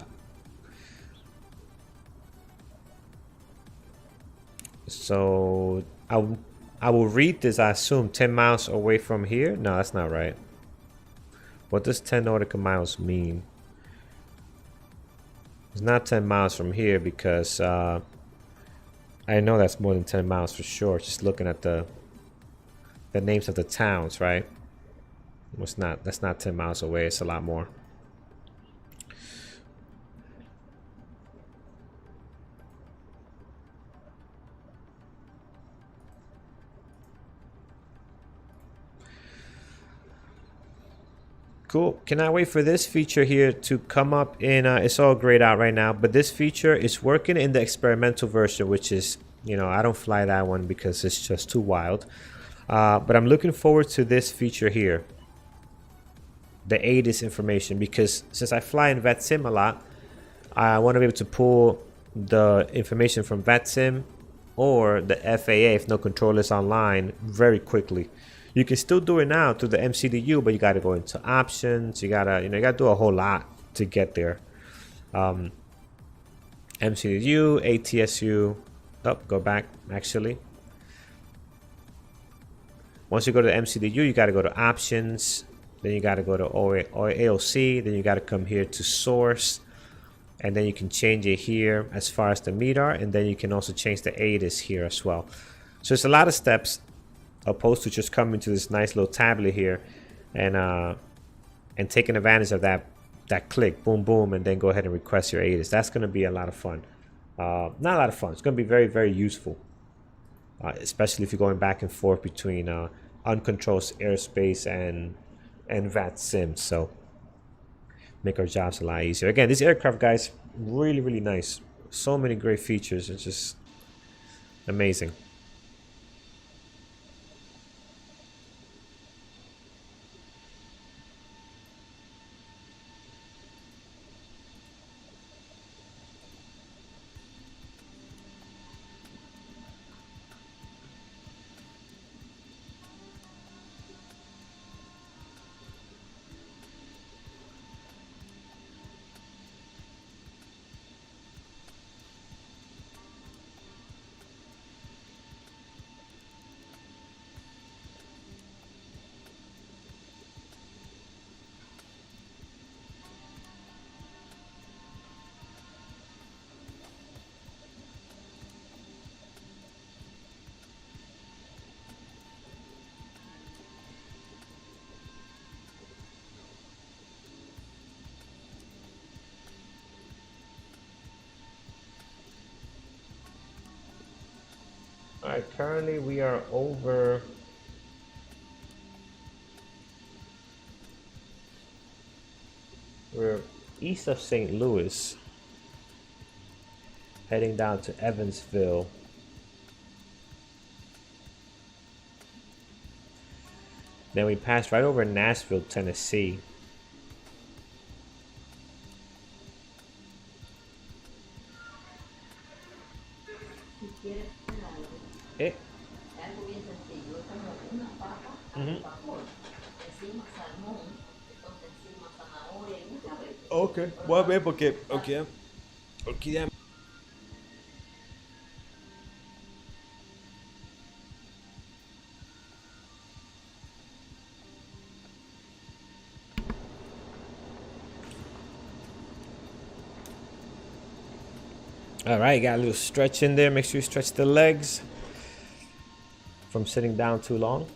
So I will read this, I assume 10 miles away from here. No, that's not right. What does 10 nautical miles mean? It's not 10 miles from here, because I know that's more than 10 miles for sure. Just looking at the names of the towns, right? That's not 10 miles away. It's a lot more. Cool. Cannot wait for this feature here to come up in, it's all grayed out right now, but this feature is working in the experimental version, which is, you know, I don't fly that one because it's just too wild. But I'm looking forward to this feature here, the ATIS information, because since I fly in VATSIM a lot, I want to be able to pull the information from VATSIM or the FAA if no control is online very quickly. You can still do it now through the MCDU, but you got to go into options. You gotta do a whole lot to get there. MCDU, ATSU. Oh, go back actually. Once you go to the MCDU, you got to go to options. Then you got to go to AOC. Then you got to come here to source, and then you can change it here as far as the MEDAR, and then you can also change the ATIS here as well. So it's a lot of steps, opposed to just coming to this nice little tablet here and taking advantage of that click, boom boom, and then go ahead and request your ATIS. That's going to be a lot of fun. Not a lot of fun. It's going to be very useful, especially if you're going back and forth between uncontrolled airspace and VATSIM. So make our jobs a lot easier. Again, this aircraft, guys, really nice. So many great features. It's just amazing. right, currently we are over. We're east of St. Louis, heading down to Evansville. Then we passed right over Nashville, Tennessee. Eh. Ok, voy a ver porque ya. All right, got a little stretch in there. Make sure you stretch the legs from sitting down too long.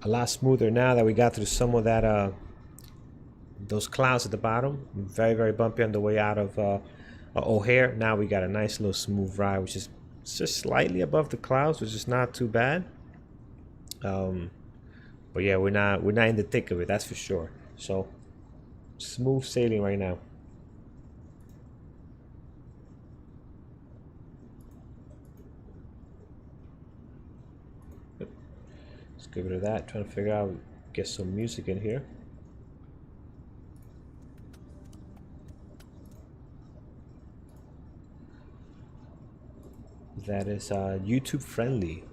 A lot smoother now that we got through some of that those clouds at the bottom. Very, very bumpy on the way out of O'Hare. Now we got a nice little smooth ride, which is just slightly above the clouds, which is not too bad. But yeah, we're not in the thick of it, that's for sure. So smooth sailing right now. Let's give it a that. Trying to figure out, get some music in here. That is YouTube friendly.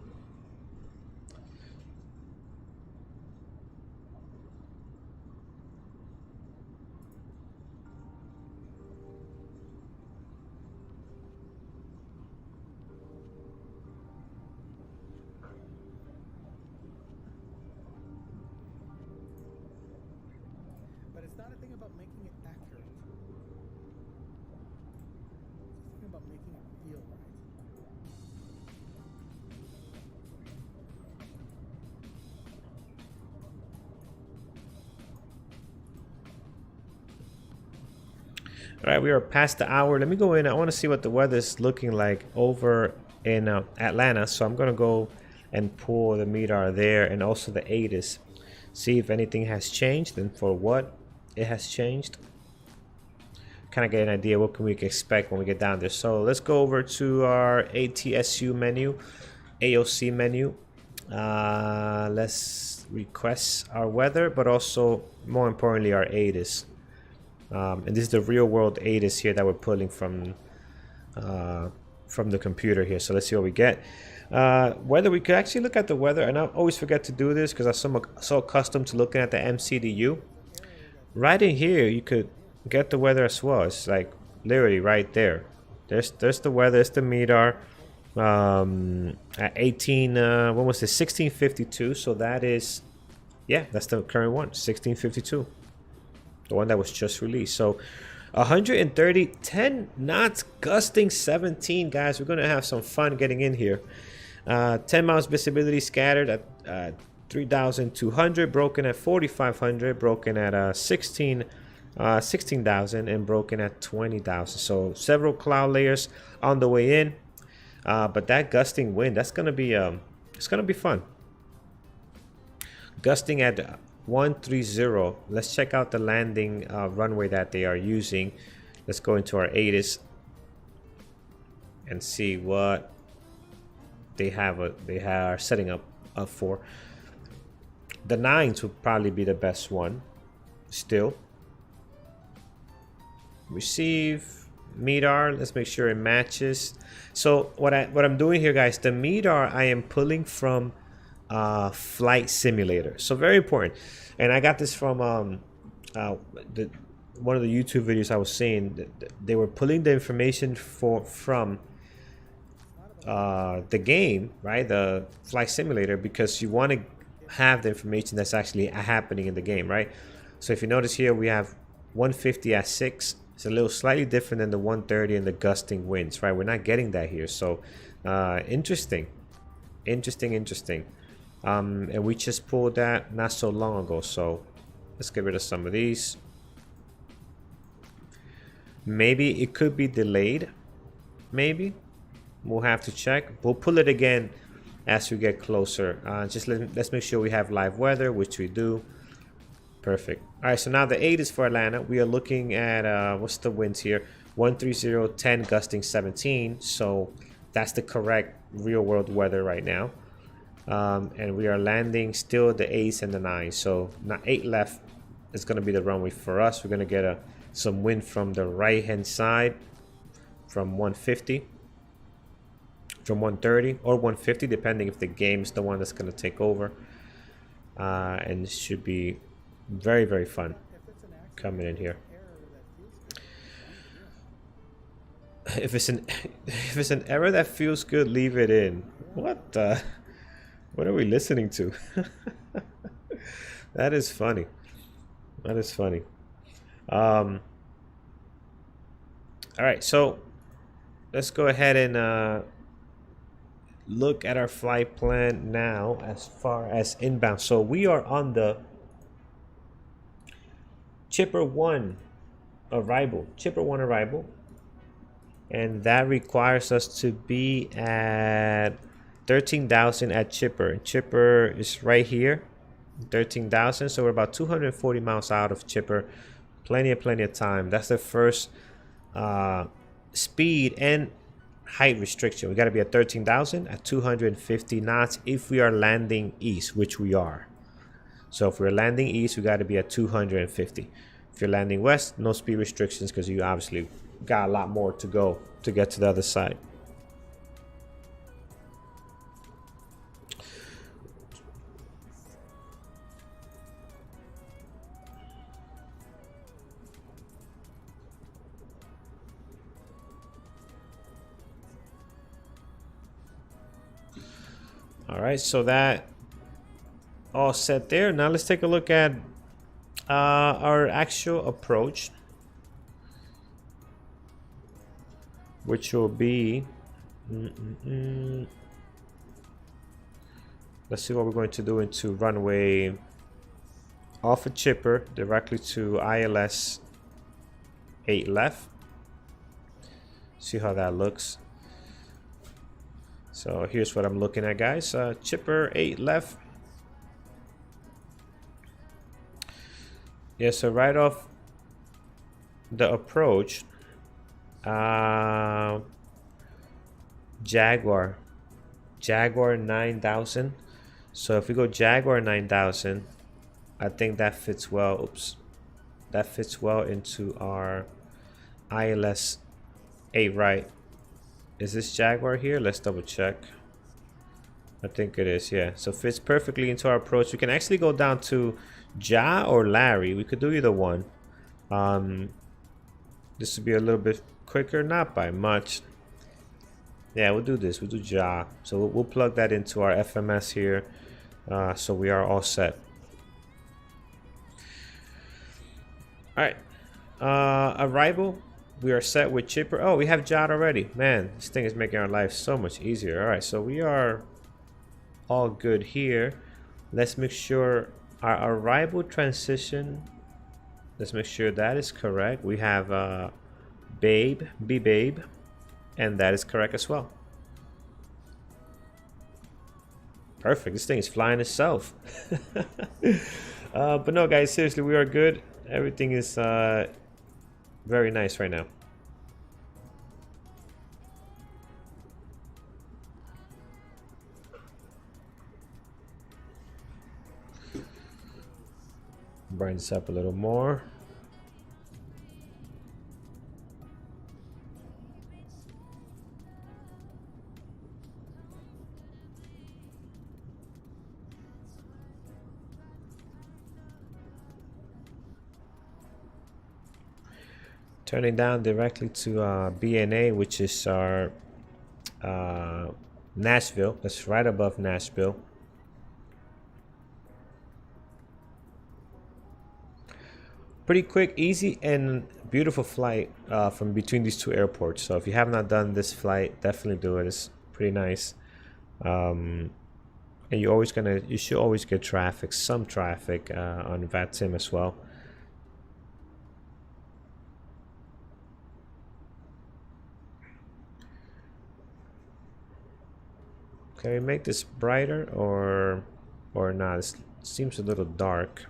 But it's not a thing about making it accurate. It's a thing about making it feel right. All right, we are past the hour. Let me go in. I want to see what the weather's looking like over in Atlanta. So I'm going to go and pull the MEDAR there and also the ATIS. See if anything has changed and for what it has changed. Kind of get an idea what can we expect when we get down there. So let's go over to our ATSU menu, AOC menu. Let's request our weather, but also more importantly our ATIS. And this is the real world ATIS here that we're pulling from the computer here. So let's see what we get. Weather, we could actually look at the weather, and I always forget to do this because I'm so accustomed to looking at the MTHEW. Right in here, you could get the weather as well. It's like literally right there. There's the weather. It's the MEDAR at 18. When was this? 1652. So that is, yeah, that's the current one. 1652. The one that was just released. So 130, 10 knots, gusting 17, guys. We're gonna have some fun getting in here. 10 miles visibility, scattered at 3,200, broken at 4,500, broken at 16,000, and broken at 20,000. So several cloud layers on the way in, but that gusting wind, that's gonna be it's gonna be fun. Gusting at 130. Let's check out the landing runway that they are using. Let's go into our ATIS and see what they are setting up for. The 9s would probably be the best one. Still, receive MEDAR. Let's make sure it matches. So what I'm doing here, guys, the MEDAR I am pulling from Flight Simulator. So very important. And I got this from one of the YouTube videos I was seeing. They were pulling the information from the game, right? The Flight Simulator, because you want to have the information that's actually happening in the game, right? So if you notice here, we have 150 at 6. It's a little slightly different than the 130 and the gusting winds, right? We're not getting that here. So interesting. And we just pulled that not so long ago. So let's get rid of some of these. Maybe it could be delayed. Maybe. We'll have to check. We'll pull it again as we get closer. Just let's make sure we have live weather, which we do. Perfect. All right, so now the 8 is for Atlanta. We are looking at, what's the winds here? 130, 10, gusting 17. So that's the correct real world weather right now. And we are landing still the 8s and the 9s. So now 8 left is going to be the runway for us. We're going to get some wind from the right hand side from 150. From 130 or 150, depending if the game is the one that's going to take over. And it should be very, very fun coming in here. If it's an error that feels good, leave it in. What are we listening to? That is funny. That is funny. All right, so let's go ahead and look at our flight plan now as far as inbound. So we are on the Chipper 1 arrival. And that requires us to be at 13,000 at Chipper. Chipper is right here, 13,000. So we're about 240 miles out of Chipper. Plenty of time. That's the first speed and height restriction. We got to be at 13,000 at 250 knots if we are landing east, which we are. So if we're landing east, we got to be at 250. If you're landing west, no speed restrictions because you obviously got a lot more to go to get to the other side. All right, so that all set there. Now let's take a look at our actual approach, which will be let's see what we're going to do into runway off of Chipper directly to ILS 8 left. See how that looks. So here's what I'm looking at, guys. Chipper 8 left. Yeah, so right off the approach, Jaguar 9,000. So if we go Jaguar 9,000, I think that fits well. Oops, that fits well into our ILS 8 right. Is this Jaguar here? Let's double check. I think it is, yeah. So fits perfectly into our approach. We can actually go down to Ja or Larry. We could do either one. This would be a little bit quicker, not by much. Yeah, we'll do this. We'll do Ja. So we'll plug that into our FMS here. So we are all set. All right. Arrival. We are set with Chipper. Oh, we have Jot already. Man, this thing is making our life so much easier. All right, so we are all good here. Let's make sure our arrival transition, let's make sure that is correct. We have Babe, B-Babe, and that is correct as well. Perfect. This thing is flying itself. But no, guys, seriously, we are good. Everything is very nice right now. Brighten this up a little more. Turning down directly to BNA, which is our Nashville. That's right above Nashville. Pretty quick, easy, and beautiful flight from between these two airports. So if you have not done this flight, definitely do it. It's pretty nice. And you should always get traffic, some traffic on VATSIM as well. Can we make this brighter or not? It seems a little dark.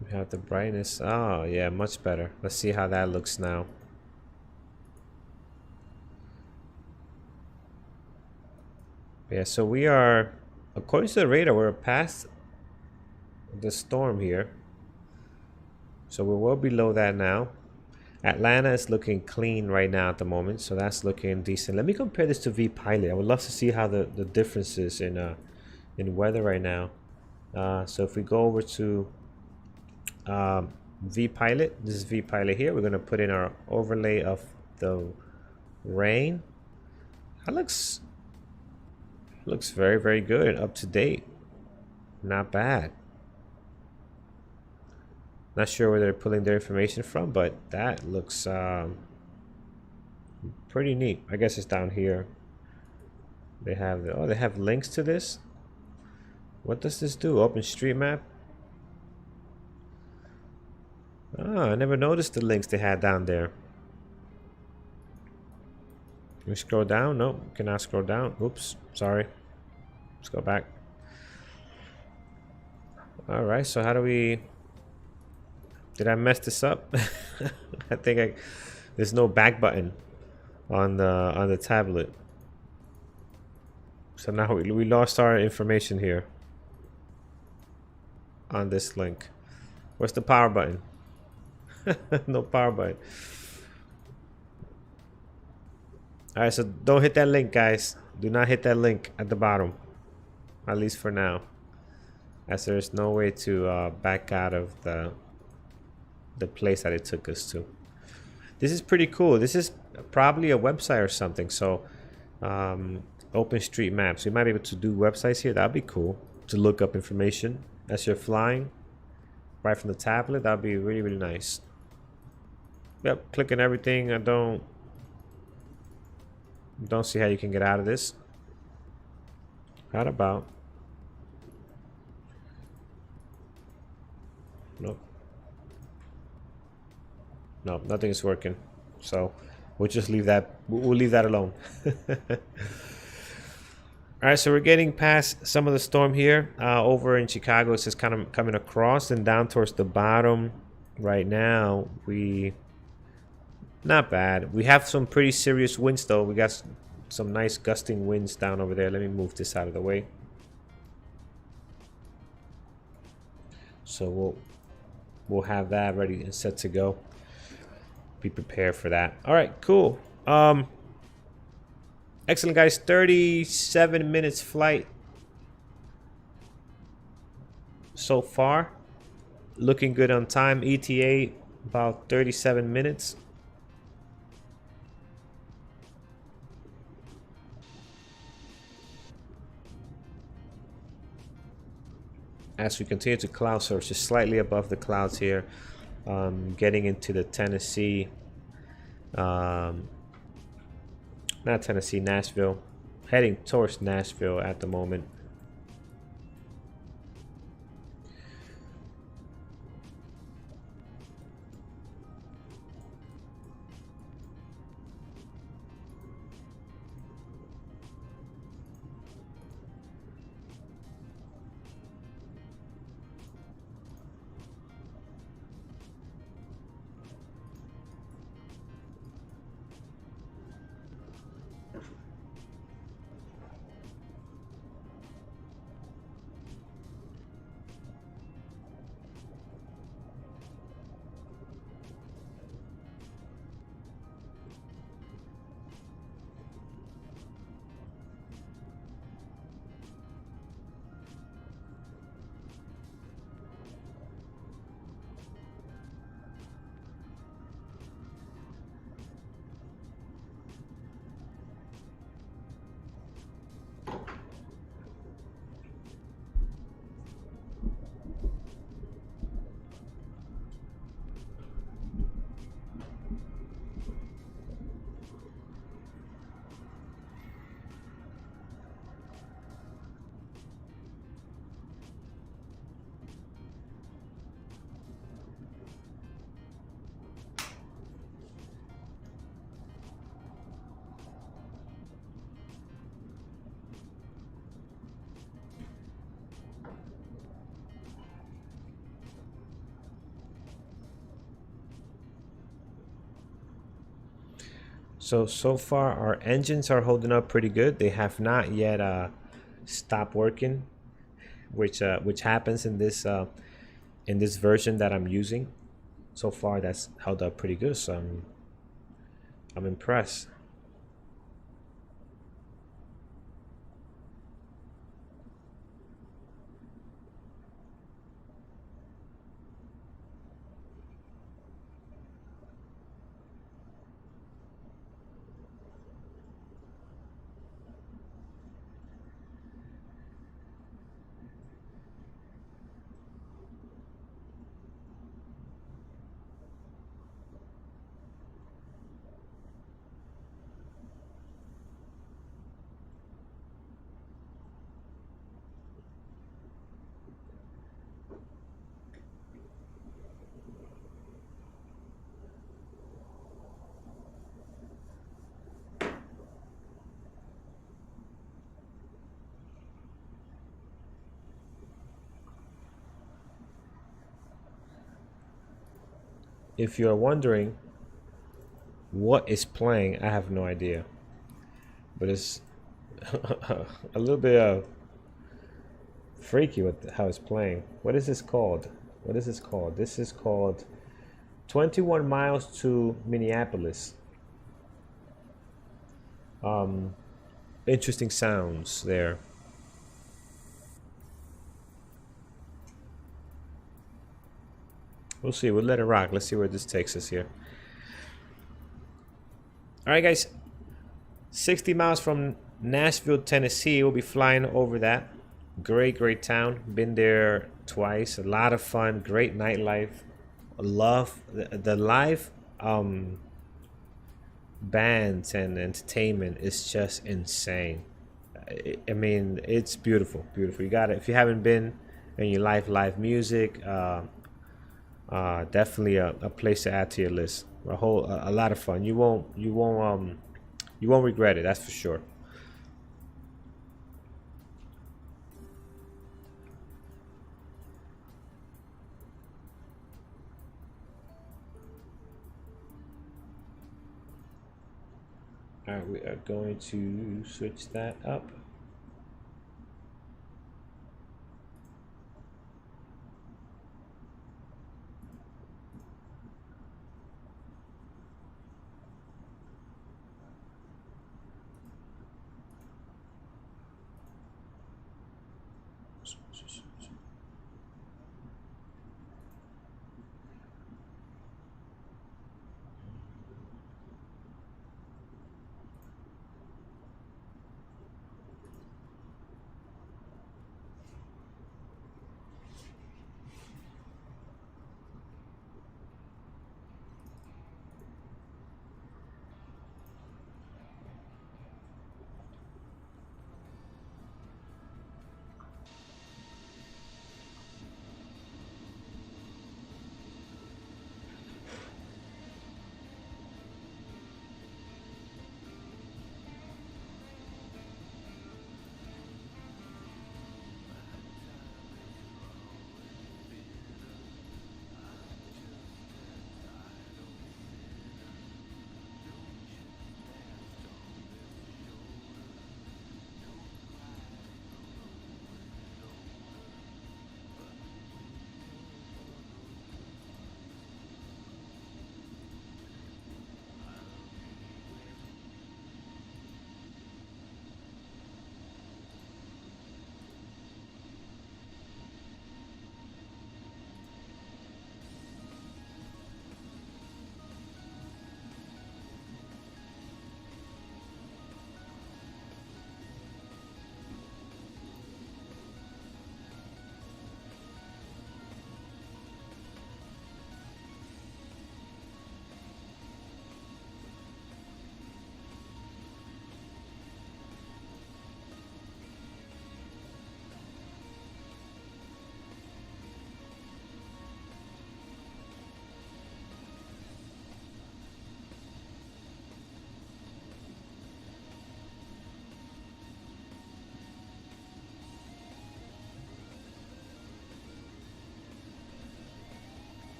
We have the brightness. Oh yeah, much better. Let's see how that looks now. Yeah, so we are, according to the radar, we're past the storm here. So we're well below that now. Atlanta is looking clean right now at the moment, so that's looking decent. Let me compare this to VPilot. I would love to see how the difference is in weather right now. So if we go over to VPilot, this is VPilot here. We're going to put in our overlay of the rain. That looks very, very good and up to date. Not bad. Not sure where they're pulling their information from, but that looks pretty neat. I guess it's down here. They have they have links to this. What does this do? OpenStreetMap. I never noticed the links they had down there. Can we scroll down? No, cannot scroll down. Oops, sorry. Let's go back. All right, so how do we... Did I mess this up? I think there's no back button on the tablet. So now we lost our information here on this link. Where's the power button? No power button. All right, so don't hit that link, guys. Do not hit that link at the bottom, at least for now, as there's no way to back out of the place that it took us to. This is pretty cool. This is probably a website or something. So OpenStreetMap, so you might be able to do websites here. That'd be cool to look up information as you're flying right from the tablet. That'd be really, really nice. Yep, clicking everything. I don't see how you can get out of this. How about... Nope. No, nothing is working. So we'll just leave that. We'll leave that alone. All right, so we're getting past some of the storm here. Over in Chicago, it's just kind of coming across and down towards the bottom. Right now, not bad. We have some pretty serious winds though. We got some nice gusting winds down over there. Let me move this out of the way. So we'll have that ready and set to go. Be prepared for that. All right, cool. Excellent, guys. 37 minutes flight so far. Looking good on time. ETA about 37 minutes. As we continue to cloud search, just slightly above the clouds here. Getting into the Tennessee, not Tennessee, Nashville, heading towards Nashville at the moment. So far our engines are holding up pretty good. They have not yet stopped working, which happens in this version that I'm using. So far that's held up pretty good, so I'm impressed. If you're wondering what is playing, I have no idea. But it's a little bit freaky with how it's playing. What is this called? What is this called? This is called 21 Miles to Minneapolis. Interesting sounds there. We'll see. We'll let it rock. Let's see where this takes us here. All right, guys. 60 miles from Nashville, Tennessee. We'll be flying over that. Great town. Been there twice. A lot of fun. Great nightlife. Love the live bands and entertainment is just insane. I mean, it's beautiful. You got it. If you haven't been and you like live music, definitely a place to add to your list. A lot of fun. You won't regret it. That's for sure. All right, we are going to switch that up.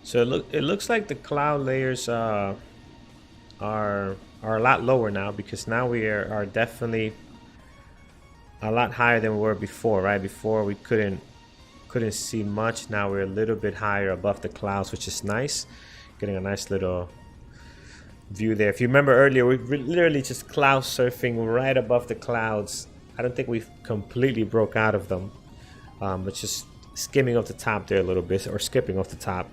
So it looks like the cloud layers are a lot lower now, because now we are definitely a lot higher than we were before, right? Before we couldn't see much. Now we're a little bit higher above the clouds, which is nice. Getting a nice little view there. If you remember earlier, we were literally just cloud surfing right above the clouds. I don't think we've completely broke out of them, but just skimming off the top there a little bit, or skipping off the top.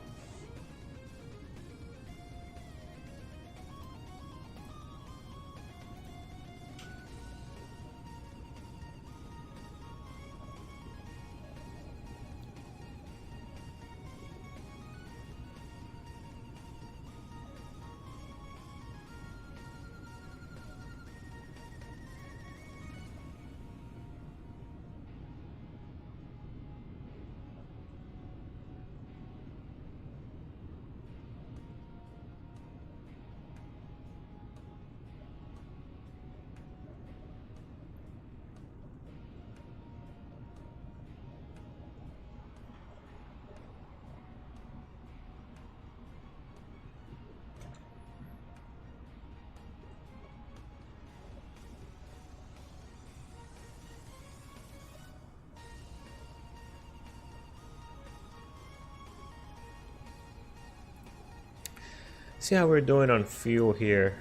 See how we're doing on fuel here.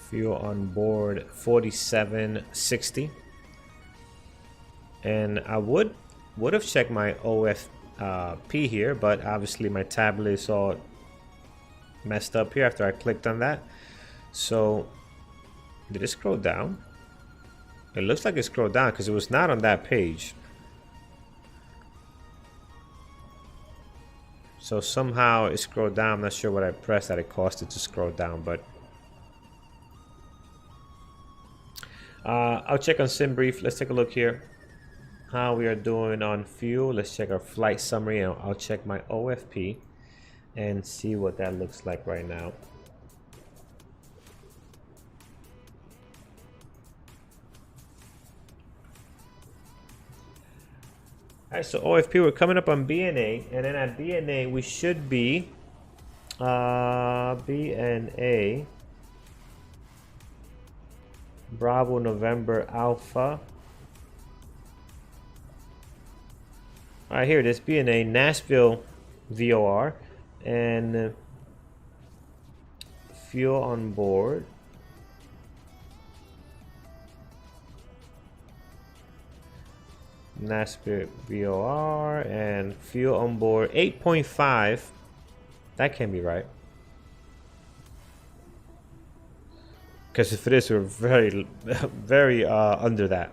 Fuel on board 4760. And I would have checked my OFP here, but obviously my tablet is all messed up here after I clicked on that. So did it scroll down? It looks like it scrolled down because it was not on that page. So somehow it scrolled down. I'm not sure what I pressed that it caused it to scroll down, but I'll check on SimBrief. Let's take a look here how we are doing on fuel. Let's check our flight summary, and I'll check my OFP and see what that looks like right now. Alright, so OFP, we're coming up on BNA, and then at BNA we should be BNA Bravo November Alpha. Alright, here it is, BNA Nashville VOR, and fuel on board. Nashville VOR and fuel on board 8.5. That can't be right, because if it is, we're very under that.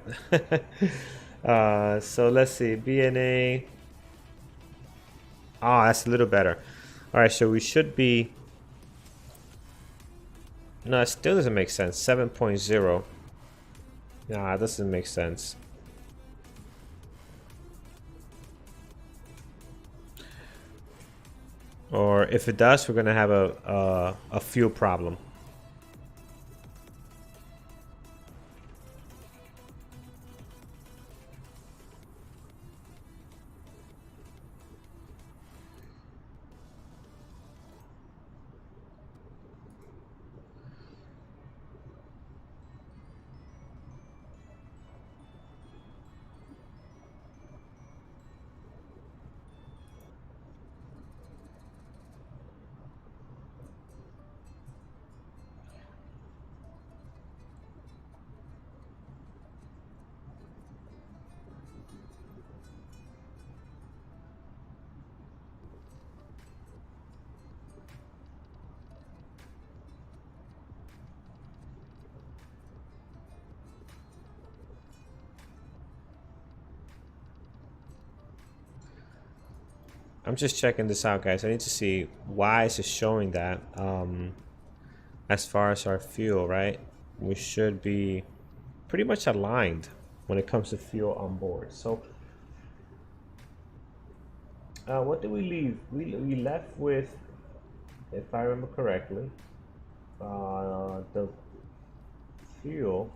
So let's see, BNA. Ah, that's a little better. All right, so we should be. No, it still doesn't make sense. 7.0. Nah, it doesn't make sense. Or if it does, we're gonna have a fuel problem. I'm just checking this out, guys. I need to see why is it showing that. As far as our fuel, right? We should be pretty much aligned when it comes to fuel on board. So what did we leave? We left with, if I remember correctly, the fuel.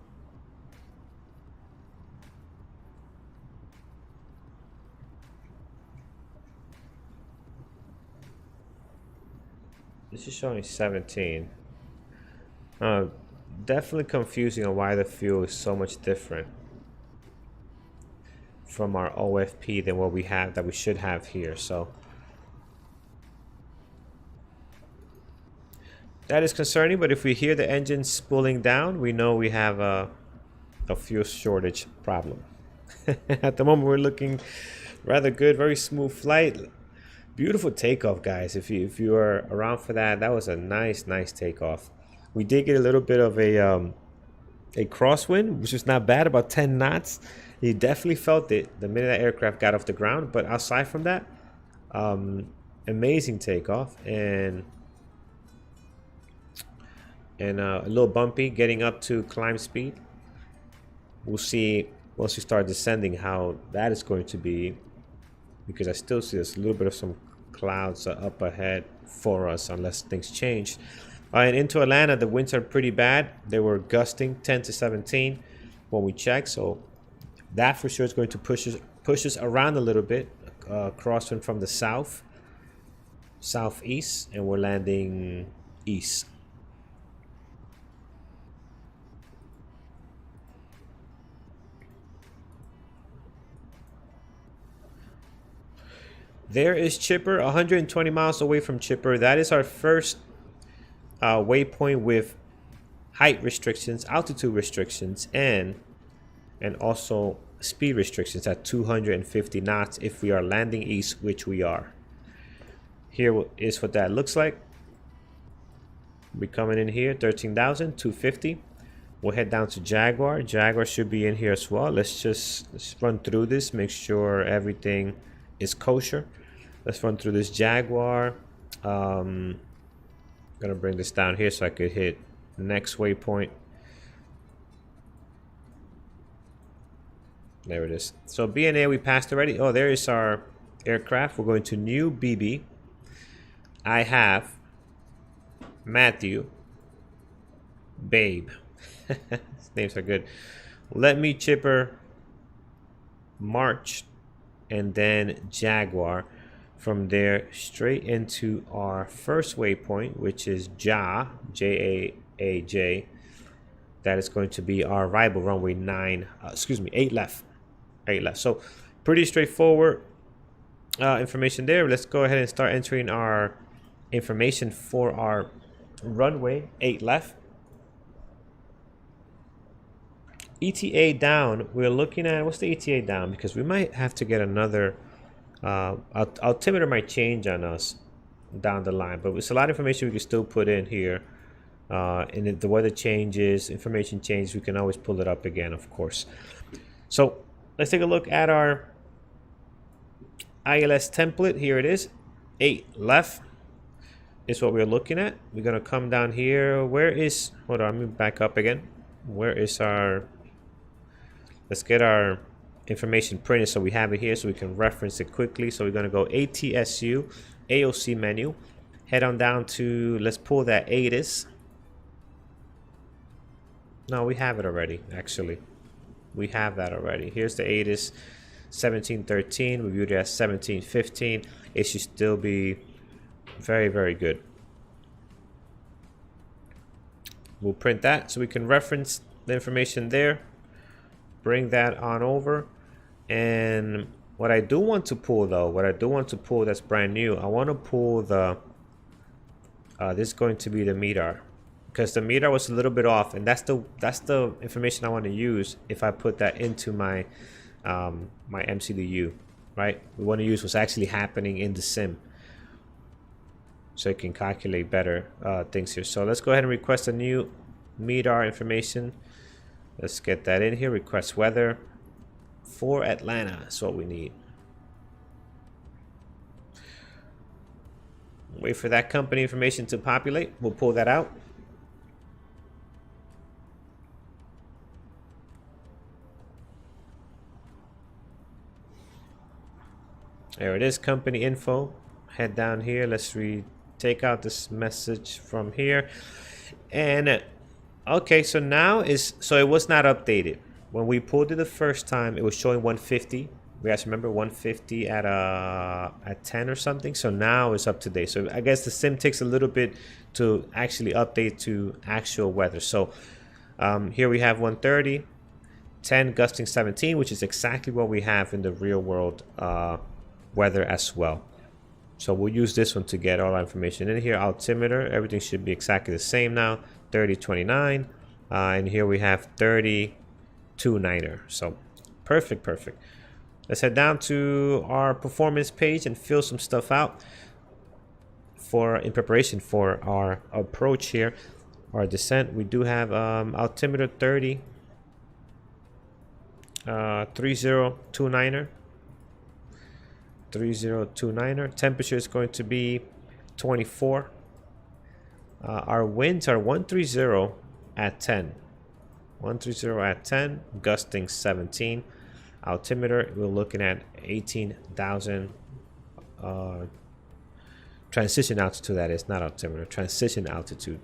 This is showing 17. Definitely confusing on why the fuel is so much different from our OFP than what we have, that we should have here. So that is concerning, but if we hear the engine spooling down, we know we have a fuel shortage problem. At the moment, we're looking rather good, very smooth flight. Beautiful takeoff, guys. If you are around for that, that was a nice takeoff. We did get a little bit of a crosswind, which was not bad, about 10 knots. You definitely felt it the minute that aircraft got off the ground. But aside from that, amazing takeoff, and a little bumpy getting up to climb speed. We'll see once we start descending how that is going to be, because I still see there's a little bit of some clouds up ahead for us unless things change. And into Atlanta, the winds are pretty bad. They were gusting 10 to 17 when we checked, so that for sure is going to push us around a little bit, crosswind from the southeast, and we're landing east. There is Chipper, 120 miles away from Chipper. That is our first waypoint with height restrictions, altitude restrictions, and also speed restrictions at 250 knots if we are landing east, which we are. Here is what that looks like. We're coming in here, 13,250. We'll head down to Jaguar. Jaguar should be in here as well. Let's run through this, make sure everything is kosher. Let's run through this Jaguar. Gonna bring this down here so I could hit next waypoint. There it is. So BNA we passed already. Oh, there is our aircraft. We're going to NEWBB. IHAVE, MTHEW, Babe. These names are good. Let me Chipper, March, and then Jaguar. From there straight into our first waypoint, which is JA, J-A-A-J. That is going to be our arrival runway 8 left. 8 left. So pretty straightforward information there. Let's go ahead and start entering our information for our runway 8 left. ETA down, we're looking at, what's the ETA down? Because we might have to get another altimeter might change on us down the line, but it's a lot of information we can still put in here. And if the weather changes, information changes, we can always pull it up again, of course. So let's take a look at our ILS template. Here it is. 8 left is what we're looking at. We're gonna come down here. Where is, hold on, let me back up again. Where is our, let's get our information printed so we have it here so we can reference it quickly. So we're going to go ATSU, AOC menu, head on down to, let's pull that ATIS. No, we have it already, actually. We have that already. Here's the ATIS 1713. We viewed it as 1715. It should still be very good. We'll print that so we can reference the information there. Bring that on over. And what I do want to pull though, that's brand new, I want to pull the this is going to be the METAR, because the METAR was a little bit off, and that's the information I want to use if I put that into my my MTHEW, right? We want to use what's actually happening in the sim so it can calculate better things here. So let's go ahead and request a new METAR information. Let's get that in here. Request weather for Atlanta. That's what we need. Wait for that company information to populate. We'll pull that out. There it is, company info. Head down here. Let's take out this message from here. And okay, so now so it was not updated. When we pulled it the first time, it was showing 150. You guys remember 150 at 10 or something? So now it's up to date. So I guess the sim takes a little bit to actually update to actual weather. So here we have 130, 10 gusting 17, which is exactly what we have in the real world weather as well. So we'll use this one to get all our information in here. Altimeter, everything should be exactly the same now. 3029, and here we have 32.9er. So perfect. Let's head down to our performance page and fill some stuff out in preparation for our approach here, our descent. We do have altimeter 30, 3029er. 3029er. Temperature is going to be 24. Our winds are 130 at 10. 130 at 10, gusting 17. Altimeter, we're looking at 18,000. Transition altitude, that is, not altimeter, transition altitude.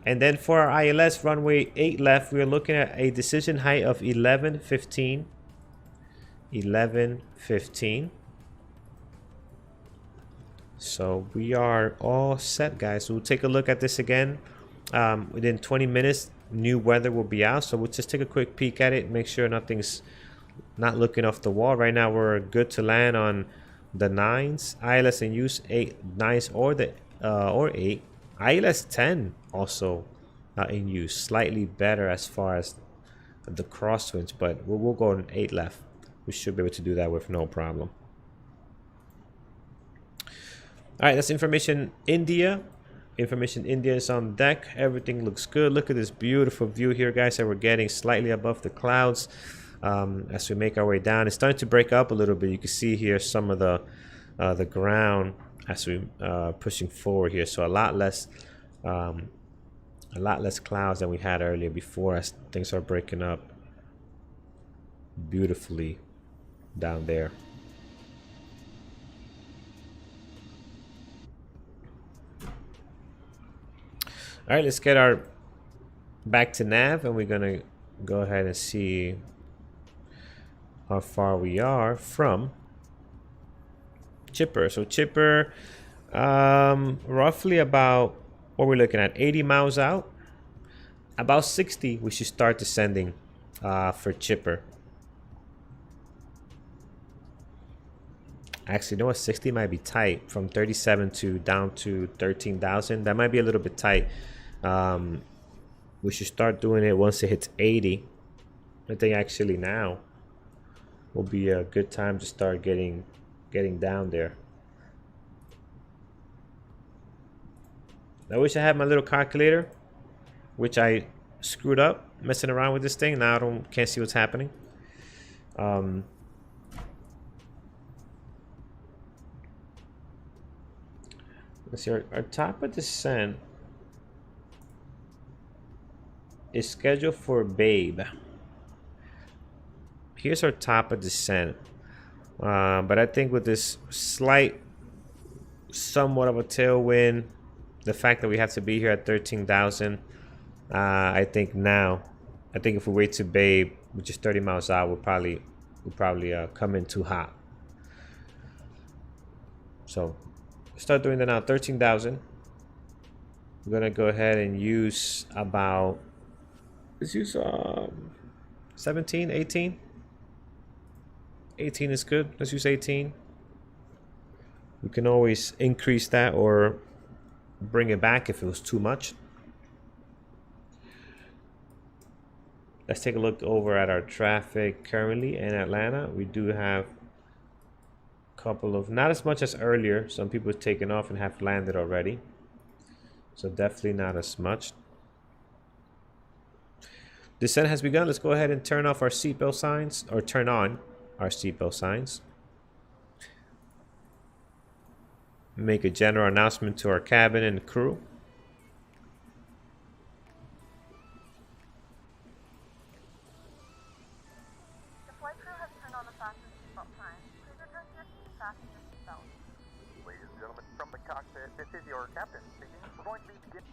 And then for our ILS, runway 8 left, we're looking at a decision height of 1115. 1115. So we are all set, guys. We'll take a look at this again. Within 20 minutes, new weather will be out. So we'll just take a quick peek at it, make sure nothing's not looking off the wall. Right now, we're good to land on the 9s. ILS in use 8, 9s or 8. ILS 10 also in use, slightly better as far as the crosswinds, but we'll go on 8 left. We should be able to do that with no problem. All right, that's information India. Information India is on deck. Everything looks good. Look at this beautiful view here, guys, that we're getting slightly above the clouds as we make our way down. It's starting to break up a little bit. You can see here some of the ground as we pushing forward here. So a lot less clouds than we had earlier before, as things are breaking up beautifully down there. All right, let's get our back to nav, and we're gonna go ahead and see how far we are from Chipper. So Chipper, roughly about what we're looking at, 80 miles out. About 60, we should start descending for Chipper. Actually, you know what? 60 might be tight. From 37 to down to 13,000. That might be a little bit tight. We should start doing it once it hits 80. I think actually now will be a good time to start getting down there. I wish I had my little calculator, which I screwed up messing around with this thing. Now I can't see what's happening. Let's see, our top of descent is scheduled for Babe. Here's our top of descent. But I think with this somewhat of a tailwind, the fact that we have to be here at 13,000, I think if we wait to Babe, which is 30 miles out, we'll probably come in too hot. So start doing that now. 13,000. We're gonna go ahead and use about, let's use 17, 18. 18 is good. Let's use 18. We can always increase that or bring it back if it was too much. Let's take a look over at our traffic currently in Atlanta. We do have couple of, not as much as earlier. Some people have taken off and have landed already, so definitely not as much. Descent has begun. Let's go ahead and turn off our seatbelt signs, or turn on our seatbelt signs. Make a general announcement to our cabin and crew. The flight crew has turned on the fasten seatbelt sign. Please adjust your seat, fasten your seatbelt. Ladies and gentlemen, from the cockpit, this is your captain speaking. We're going to be beginning.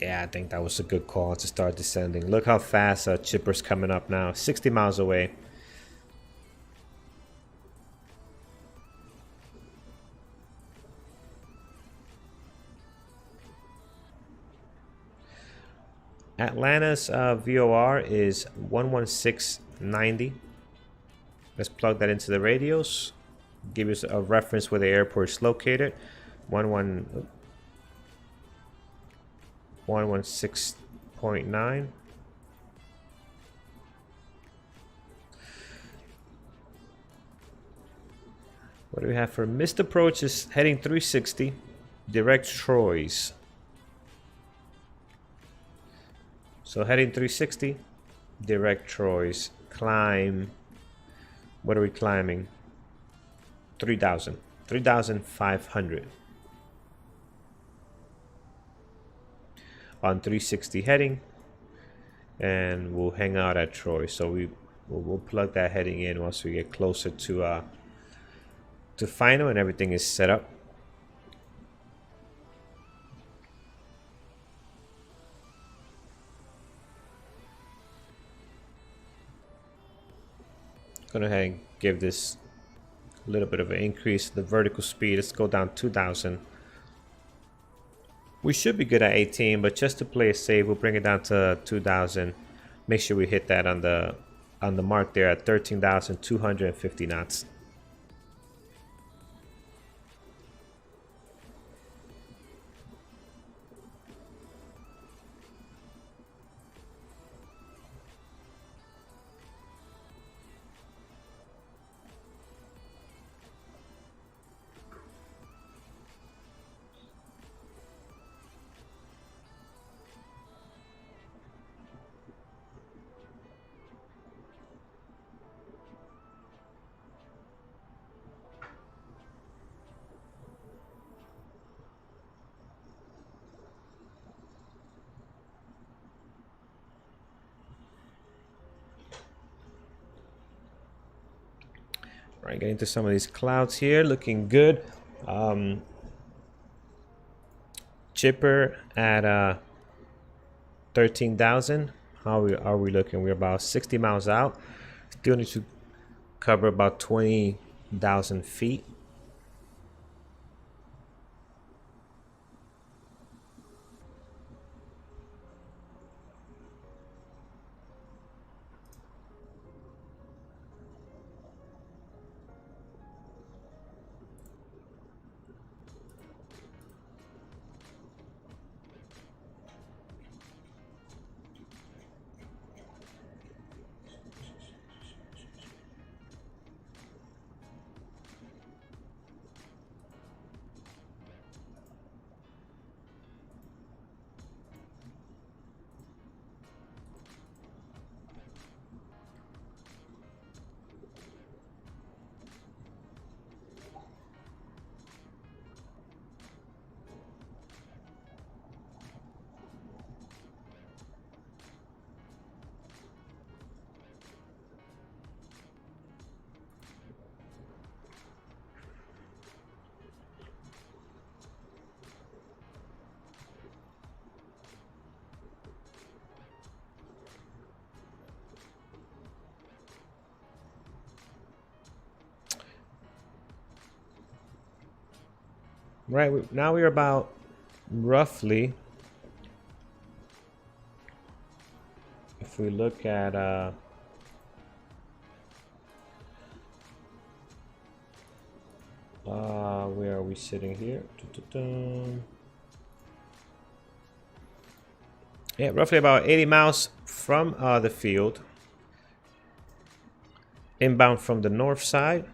Yeah, I think that was a good call to start descending. Look how fast Chipper's coming up now. 60 miles away. Atlanta's VOR is 11690. Let's plug that into the radios. Give us a reference where the airport is located. 116.9. What do we have for missed approaches? Heading 360. Direct Troyes. So heading 360. Direct Troyes. Climb. What are we climbing? 3,000. 3,500. On 360 heading, and we'll hang out at Troy. So we'll plug that heading in once we get closer to final and everything is set up. Go ahead and give this a little bit of an increase in the vertical speed. Let's go down 2,000. We should be good at 18, but just to play it safe, we'll bring it down to 2,000. Make sure we hit that on the mark there at 13,250 knots. All right, getting into some of these clouds here, looking good. Chipper at 13,000. How are we looking? We're about 60 miles out. Still need to cover about 20,000 feet. Right, now we're about roughly, if we look at where are we sitting here? Yeah, roughly about 80 miles from the field, inbound from the north side.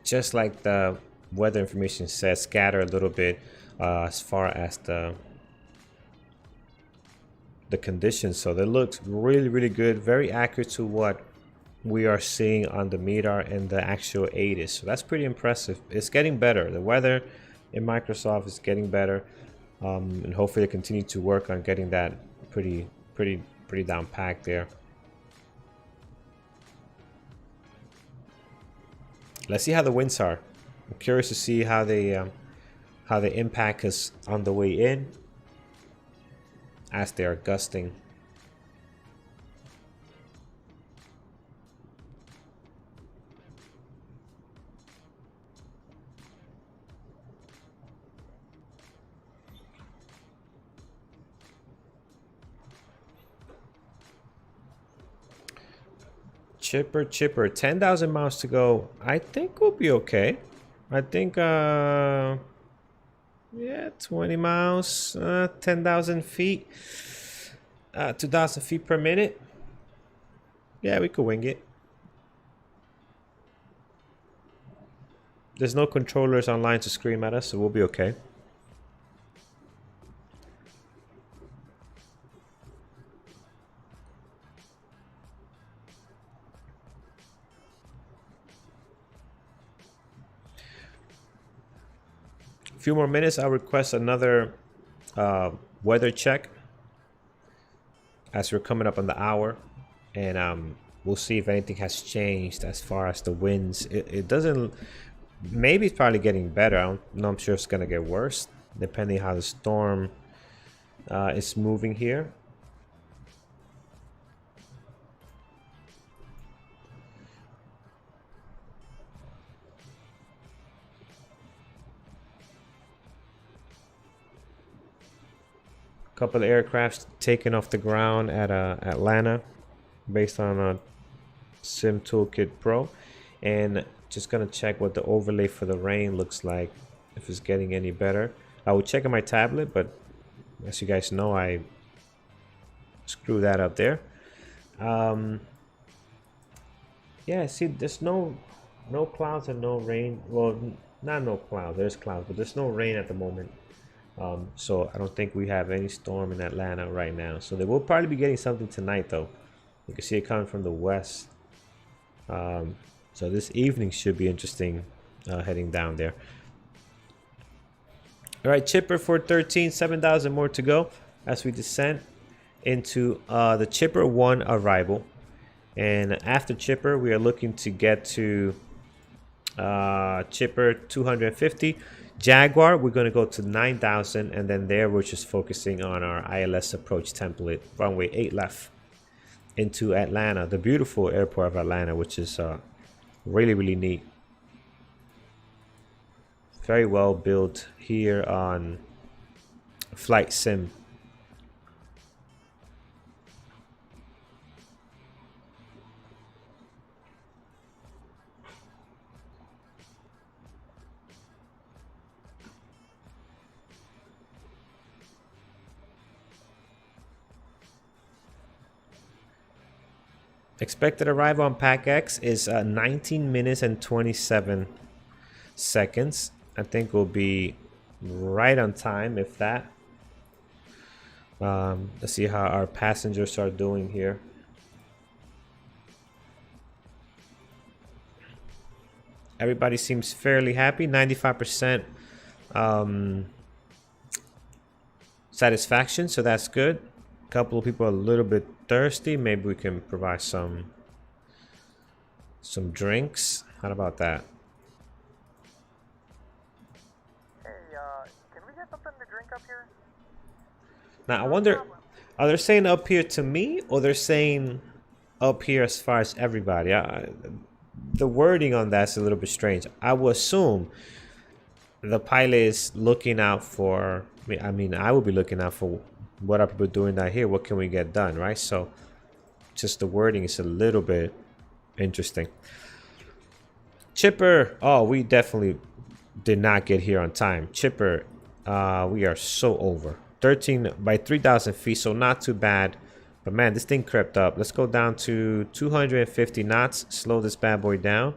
Just like the weather information says, scatter a little bit as far as the conditions. So that looks really good, very accurate to what we are seeing on the MEDAR and the actual ATIS. So that's pretty impressive. It's getting better. The weather in Microsoft is getting better. And hopefully they continue to work on getting that pretty down packed there. Let's see how the winds are. I'm curious to see how they impact us on the way in as they are gusting. Chipper, 10,000 miles to go. I think we'll be okay. I think, yeah, 20 miles, 10,000 feet, 2,000 feet per minute. Yeah, we could wing it. There's no controllers online to scream at us, so we'll be okay. A few more minutes, I'll request another weather check as we're coming up on the hour, and we'll see if anything has changed as far as the winds. It doesn't, maybe it's probably getting better. I'm sure it's gonna get worse depending how the storm is moving here. Couple of aircrafts taken off the ground at Atlanta based on a Sim Toolkit Pro, and just gonna check what the overlay for the rain looks like, if it's getting any better. I will check on my tablet, but as you guys know, I screw that up there. Yeah, see, there's no clouds and no rain. Well, not no clouds, there's clouds, but there's no rain at the moment. So I don't think we have any storm in Atlanta right now. So they will probably be getting something tonight, though. You can see it coming from the west. So this evening should be interesting, heading down there. All right, Chipper 413, 7,000 more to go as we descend into the Chipper 1 arrival. And after Chipper, we are looking to get to Chipper 250. Jaguar, we're going to go to 9,000, and then there we're just focusing on our ILS approach template, runway 8 left into Atlanta, the beautiful airport of Atlanta, which is really neat. Very well built here on Flight Sim. Expected arrival on PACX is 19 minutes and 27 seconds. I think we'll be right on time, if that. Let's see how our passengers are doing here. Everybody seems fairly happy, 95% satisfaction, so that's good. A couple of people are a little bit thirsty. Maybe we can provide some drinks. How about that? Hey, can we get something to drink up here? Now I wonder, are they saying up here to me, or they're saying up here as far as everybody? The wording on that's a little bit strange. I will assume the pilot is looking out for, I mean, I will be looking out for what are people doing out here, what can we get done, right? So just the wording is a little bit interesting. Chipper, oh, we definitely did not get here on time. Chipper, we are so over 13 by 3,000 feet, so not too bad, but man, this thing crept up. Let's go down to 250 knots, slow this bad boy down.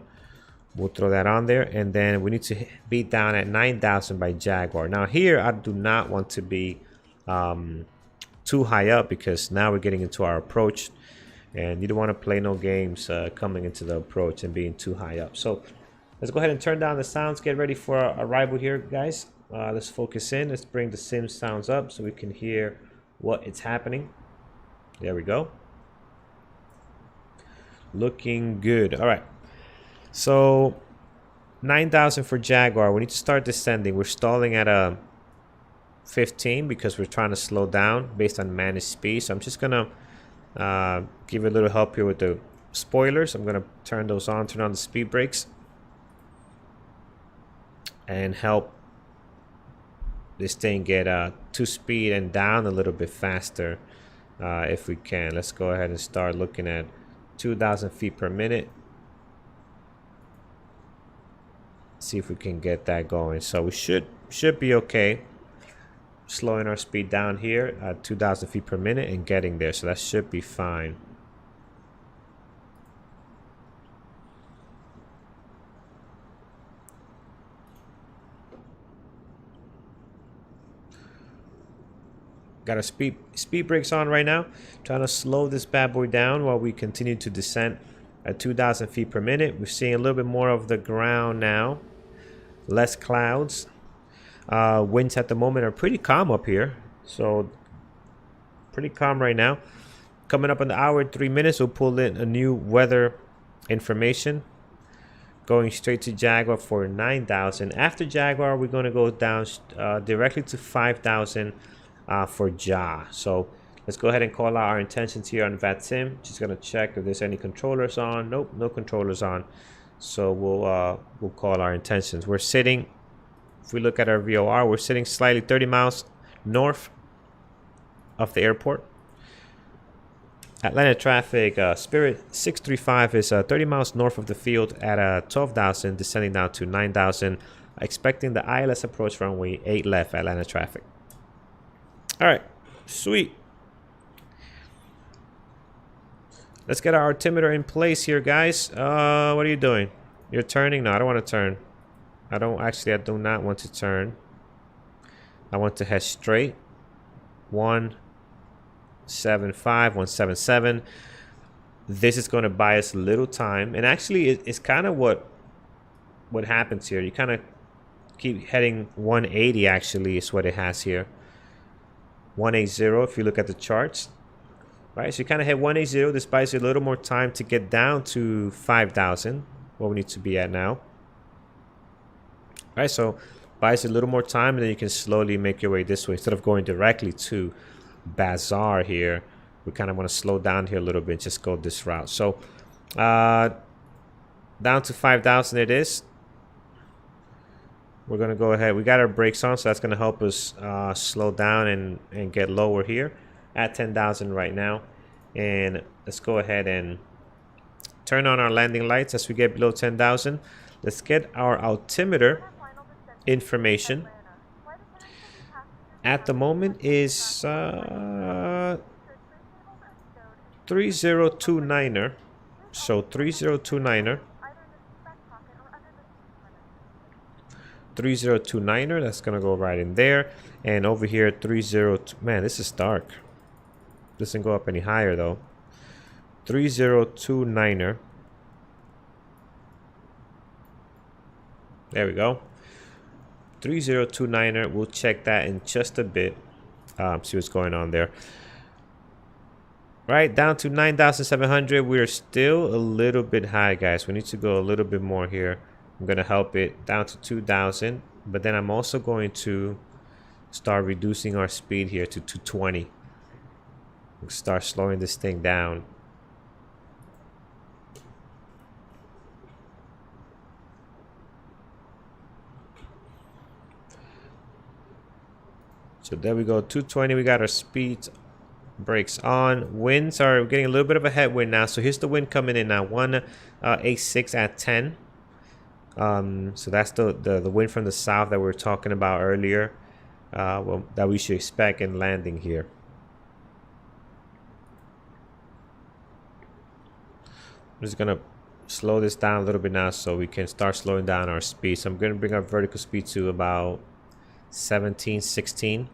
We'll throw that on there, and then we need to be down at 9,000 by Jaguar. Now here I do not want to be too high up, because now we're getting into our approach, and you don't want to play no games coming into the approach and being too high up. So let's go ahead and turn down the sounds, get ready for our arrival here, guys. Let's focus in. Let's bring the sim sounds up so we can hear what it's happening. There we go. Looking good. All right. So 9,000 for Jaguar. We need to start descending. We're stalling at a 15 because we're trying to slow down based on managed speed. So I'm just gonna give you a little help here with the spoilers. I'm gonna turn those on, turn on the speed brakes, and help this thing get to speed and down a little bit faster if we can. Let's go ahead and start looking at 2,000 feet per minute. See if we can get that going. So we should be okay. Slowing our speed down here at 2,000 feet per minute and getting there, so that should be fine. Got our speed brakes on right now. Trying to slow this bad boy down while we continue to descend at 2,000 feet per minute. We're seeing a little bit more of the ground now. Less clouds. Winds at the moment are pretty calm up here. So pretty calm right now. Coming up in the hour and 3 minutes, we'll pull in a new weather information. Going straight to Jaguar for 9,000. After Jaguar, we're going to go down directly to 5,000 for Ja. So let's go ahead and call out our intentions here on VATSIM. Just going to check if there's any controllers on. Nope, no controllers on. So we'll call our intentions. We're sitting, if we look at our VOR, we're sitting slightly 30 miles north of the airport. Atlanta traffic, Spirit 635 is 30 miles north of the field at 12,000, descending down to 9,000. Expecting the ILS approach runway 8 left, Atlanta traffic. All right, sweet. Let's get our altimeter in place here, guys. What are you doing? You're turning? No, I don't want to turn. I do not want to turn. I want to head straight. 175, 177. This is going to buy us a little time. And actually, it's kind of what happens here. You kind of keep heading 180, actually, is what it has here. 180 if you look at the charts. Right, so you kind of hit 180. This buys you a little more time to get down to 5,000, what we need to be at now. All right, so buys you a little more time, and then you can slowly make your way this way instead of going directly to Bazaar here. We kind of want to slow down here a little bit, just go this route. So down to 5,000 it is. We're gonna go ahead. We got our brakes on, so that's gonna help us slow down and get lower here at 10,000 right now. And let's go ahead and turn on our landing lights as we get below 10,000. Let's get our altimeter information. At the moment is 3029er. So 3029er. 3029er, that's gonna go right in there. And over here 302. Man, this is dark. Doesn't go up any higher though. 3029er. There we go. 3029er. We'll check that in just a bit. See what's going on there. Right, down to 9,700. We're still a little bit high, guys. We need to go a little bit more here. I'm gonna help it down to 2,000, but then I'm also going to start reducing our speed here to 220. We'll start slowing this thing down. So there we go, 220. We got our speed brakes on. Winds are getting a little bit of a headwind now. So here's the wind coming in now. 186 at 10. So that's the wind from the south that we were talking about earlier. Well, that we should expect in landing here. I'm just gonna slow this down a little bit now so we can start slowing down our speed. So I'm gonna bring our vertical speed to about 17, 16.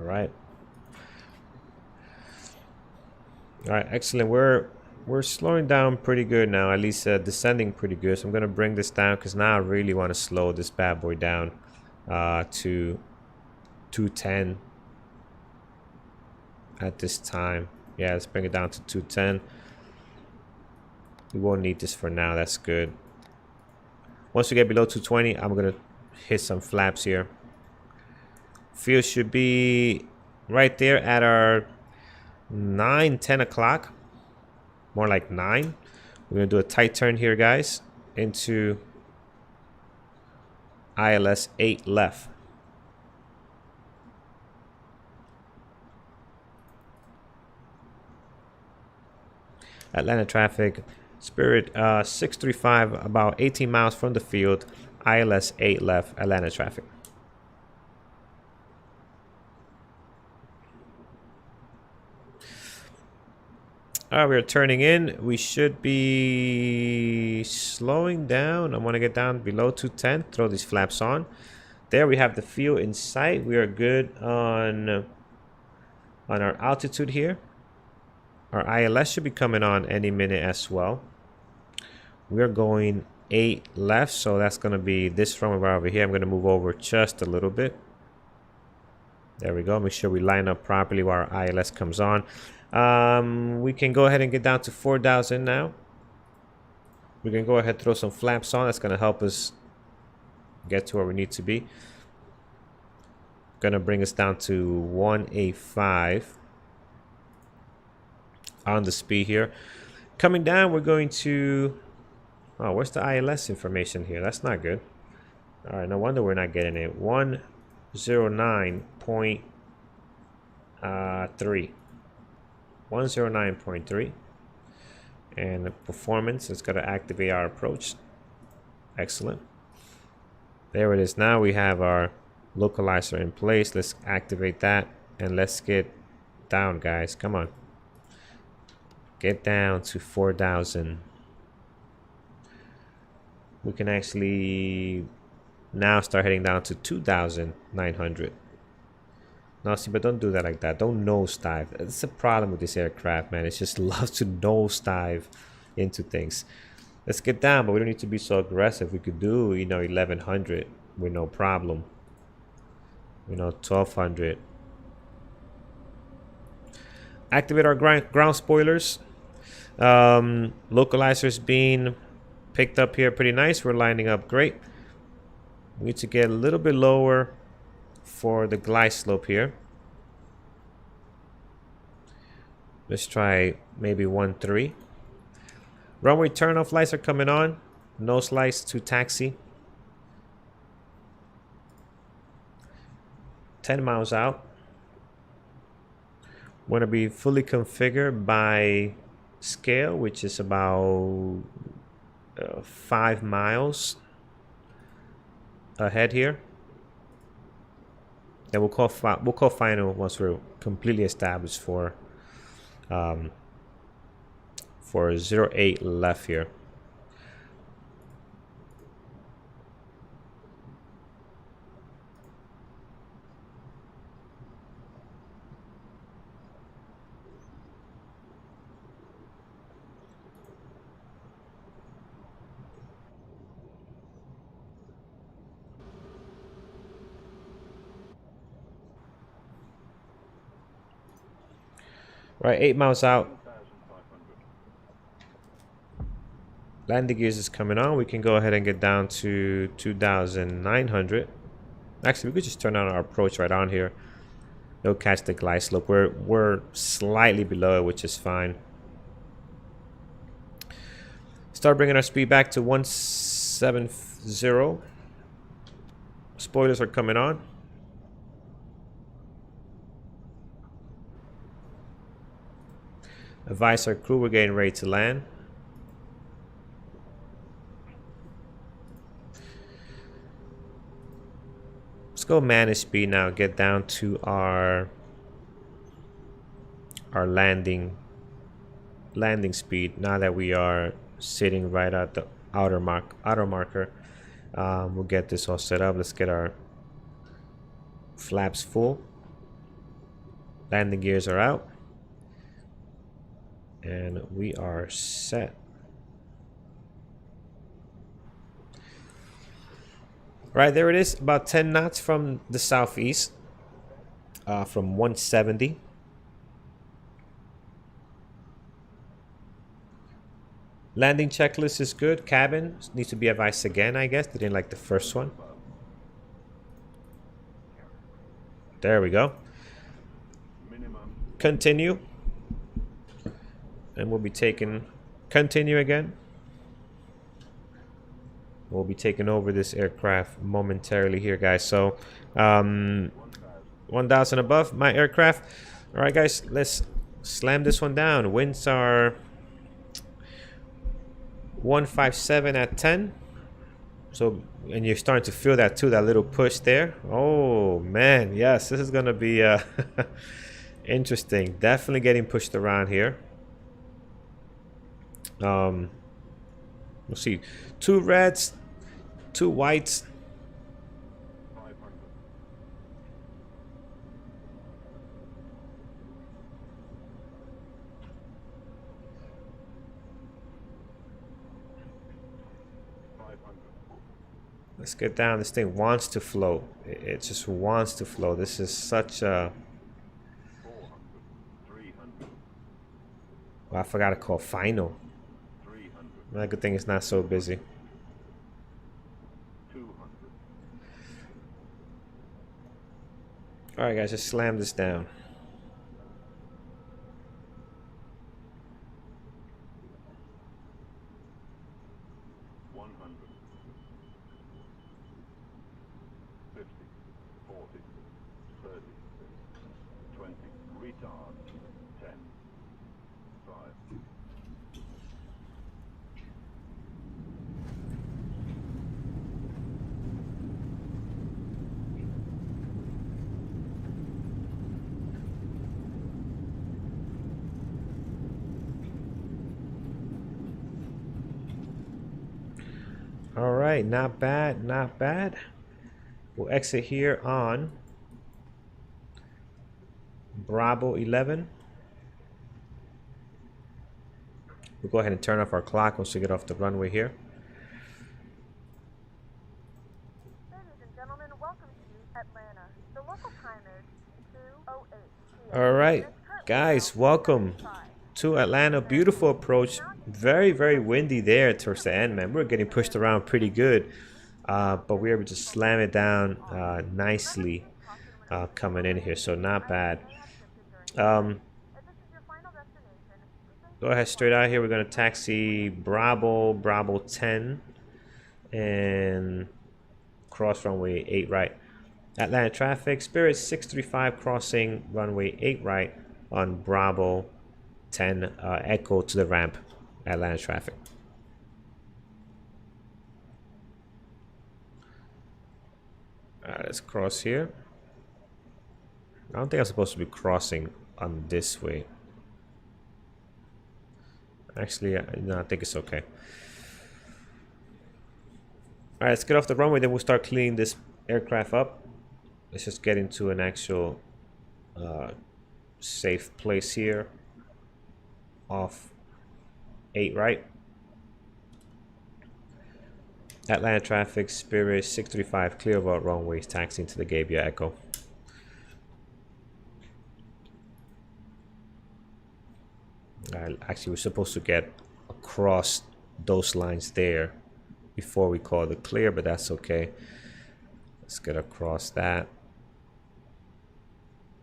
All right. All right, excellent. We're slowing down pretty good now, at least descending pretty good. So I'm gonna bring this down because now I really want to slow this bad boy down to 210 at this time. Yeah, let's bring it down to 210. We won't need this for now. That's good. Once we get below 220, I'm gonna hit some flaps here. Field should be right there at our 10 o'clock. More like 9. We're gonna do a tight turn here, guys, into ILS 8 left. Atlanta traffic, Spirit 635, about 18 miles from the field, ILS 8 left, Atlanta traffic. All right, we're turning in. We should be slowing down. I want to get down below 210. Throw these flaps on. There we have the field in sight. We are good on our altitude here. Our ILS should be coming on any minute as well. We're going 8 left, so that's going to be this runway right over here. I'm going to move over just a little bit. There we go. Make sure we line up properly while our ILS comes on. We can go ahead and get down to 4,000 now. We can go ahead and throw some flaps on. That's going to help us get to where we need to be. Going to bring us down to 185 on the speed here. Coming down, we're going to... Oh, where's the ILS information here? That's not good. All right, no wonder we're not getting it. 109.3. 109.3. And the performance is going to activate our approach. Excellent. There it is. Now we have our localizer in place. Let's activate that and let's get down, guys. Come on. Get down to 4,000. We can actually now start heading down to 2,900. No, see, but don't do that like that. Don't nosedive. It's a problem with this aircraft, man. It just loves to nosedive into things. Let's get down, but we don't need to be so aggressive. We could do, 1,100 with no problem. 1,200. Activate our ground spoilers. Localizers being picked up here pretty nice. We're lining up great. We need to get a little bit lower for the glide slope here. Let's try maybe 1.3. Runway turnoff lights are coming on. Nose lights to taxi. 10 miles out. Want to be fully configured by scale, which is about 5 miles ahead here. And we'll call final once we're completely established for 08 left here. Right, 8 miles out. Landing gears is coming on. We can go ahead and get down to 2,900. Actually, we could just turn on our approach right on here. It'll catch the glide slope. We're slightly below it, which is fine. Start bringing our speed back to 170. Spoilers are coming on. Advise our crew we're getting ready to land. Let's go manage speed now. Get down to our landing speed now that we are sitting right at the outer marker. We'll get this all set up. Let's get our flaps full. Landing gears are out. And we are set. Right, there it is, about 10 knots from the southeast, from 170. Landing checklist is good. Cabin needs to be advised again, I guess. They didn't like the first one. There we go. Continue. And we'll be taking... Continue again. We'll be taking over this aircraft momentarily here, guys. So, 1,000 above my aircraft. All right, guys, let's slam this one down. Winds are 157 at 10. So, and you're starting to feel that too, that little push there. Oh, man. Yes, this is going to be interesting. Definitely getting pushed around here. We'll see. 2 reds, 2 whites. Let's get down. This thing wants to float. It just wants to float. This is such a... Well, I forgot to call final. Well, good thing it's not so busy. Alright guys, just slam this down. All right, not bad, not bad. We'll exit here on Bravo 11. We'll go ahead and turn off our clock once we get off the runway here. Ladies and gentlemen, welcome to Atlanta. The local time is 2:08 p.m. All right, guys, welcome to Atlanta. Beautiful approach. Very, very windy there towards the end, man. We're getting pushed around pretty good, but we were able to slam it down nicely coming in here, so not bad. Go ahead straight out here. We're going to taxi Bravo 10 and cross runway 8 right. Atlanta traffic, Spirit 635 crossing runway 8 right on Bravo 10, Echo to the ramp. Atlanta traffic. Alright, let's cross here. I don't think I'm supposed to be crossing on this way. Actually, no, I think it's okay. Alright, let's get off the runway, then we'll start cleaning this aircraft up. Let's just get into an actual safe place here. Off 8 right. Atlanta traffic, Spirit 635, clear about runways, taxiing to the Gabia Echo. Actually, we're supposed to get across those lines there before we call the clear, but that's okay. Let's get across that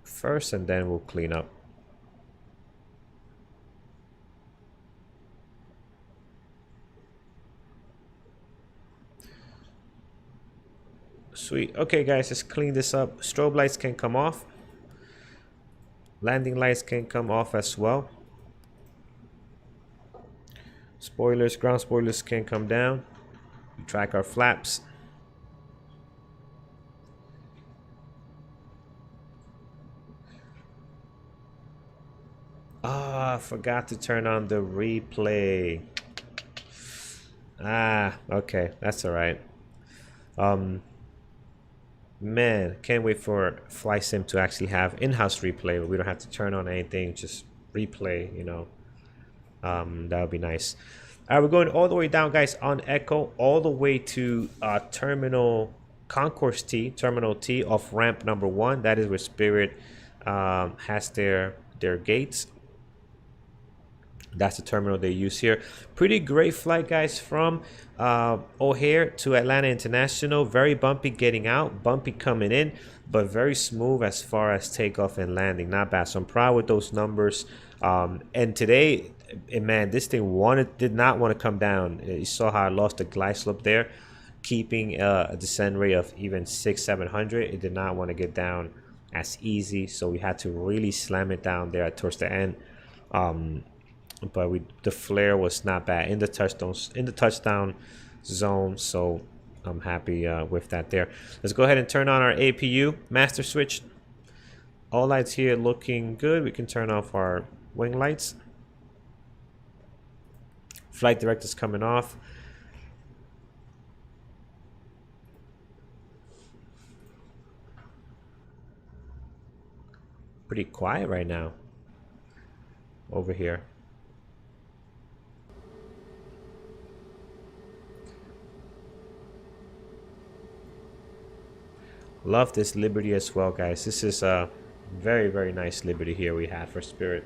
first, and then we'll clean up. Sweet. Okay, guys, let's clean this up. Strobe lights can come off. Landing lights can come off as well. Spoilers, ground spoilers can come down. We track our flaps. Ah, I forgot to turn on the replay. Ah, okay, that's all right. Man, can't wait for Flight Sim to actually have in-house replay, but we don't have to turn on anything, just replay, you know. That would be nice. All right, we're going all the way down, guys, on Echo, all the way to Terminal Concourse T, Terminal T off ramp number 1. That is where Spirit has their gates. That's the terminal they use here. Pretty great flight, guys, from O'Hare to Atlanta International. Very bumpy getting out, bumpy coming in, but very smooth as far as takeoff and landing. Not bad. So I'm proud with those numbers. And today, man, this thing did not want to come down. You saw how I lost the glide slope there, keeping a descent rate of even 600-700. It did not want to get down as easy, so we had to really slam it down there towards the end. But the flare was not bad in the touchdown zone, so I'm happy with that there. Let's go ahead and turn on our APU master switch. All lights here looking good. We can turn off our wing lights. Flight director's coming off. Pretty quiet right now over here. Love this Liberty as well, guys. This is a very, very nice Liberty here we have for Spirit.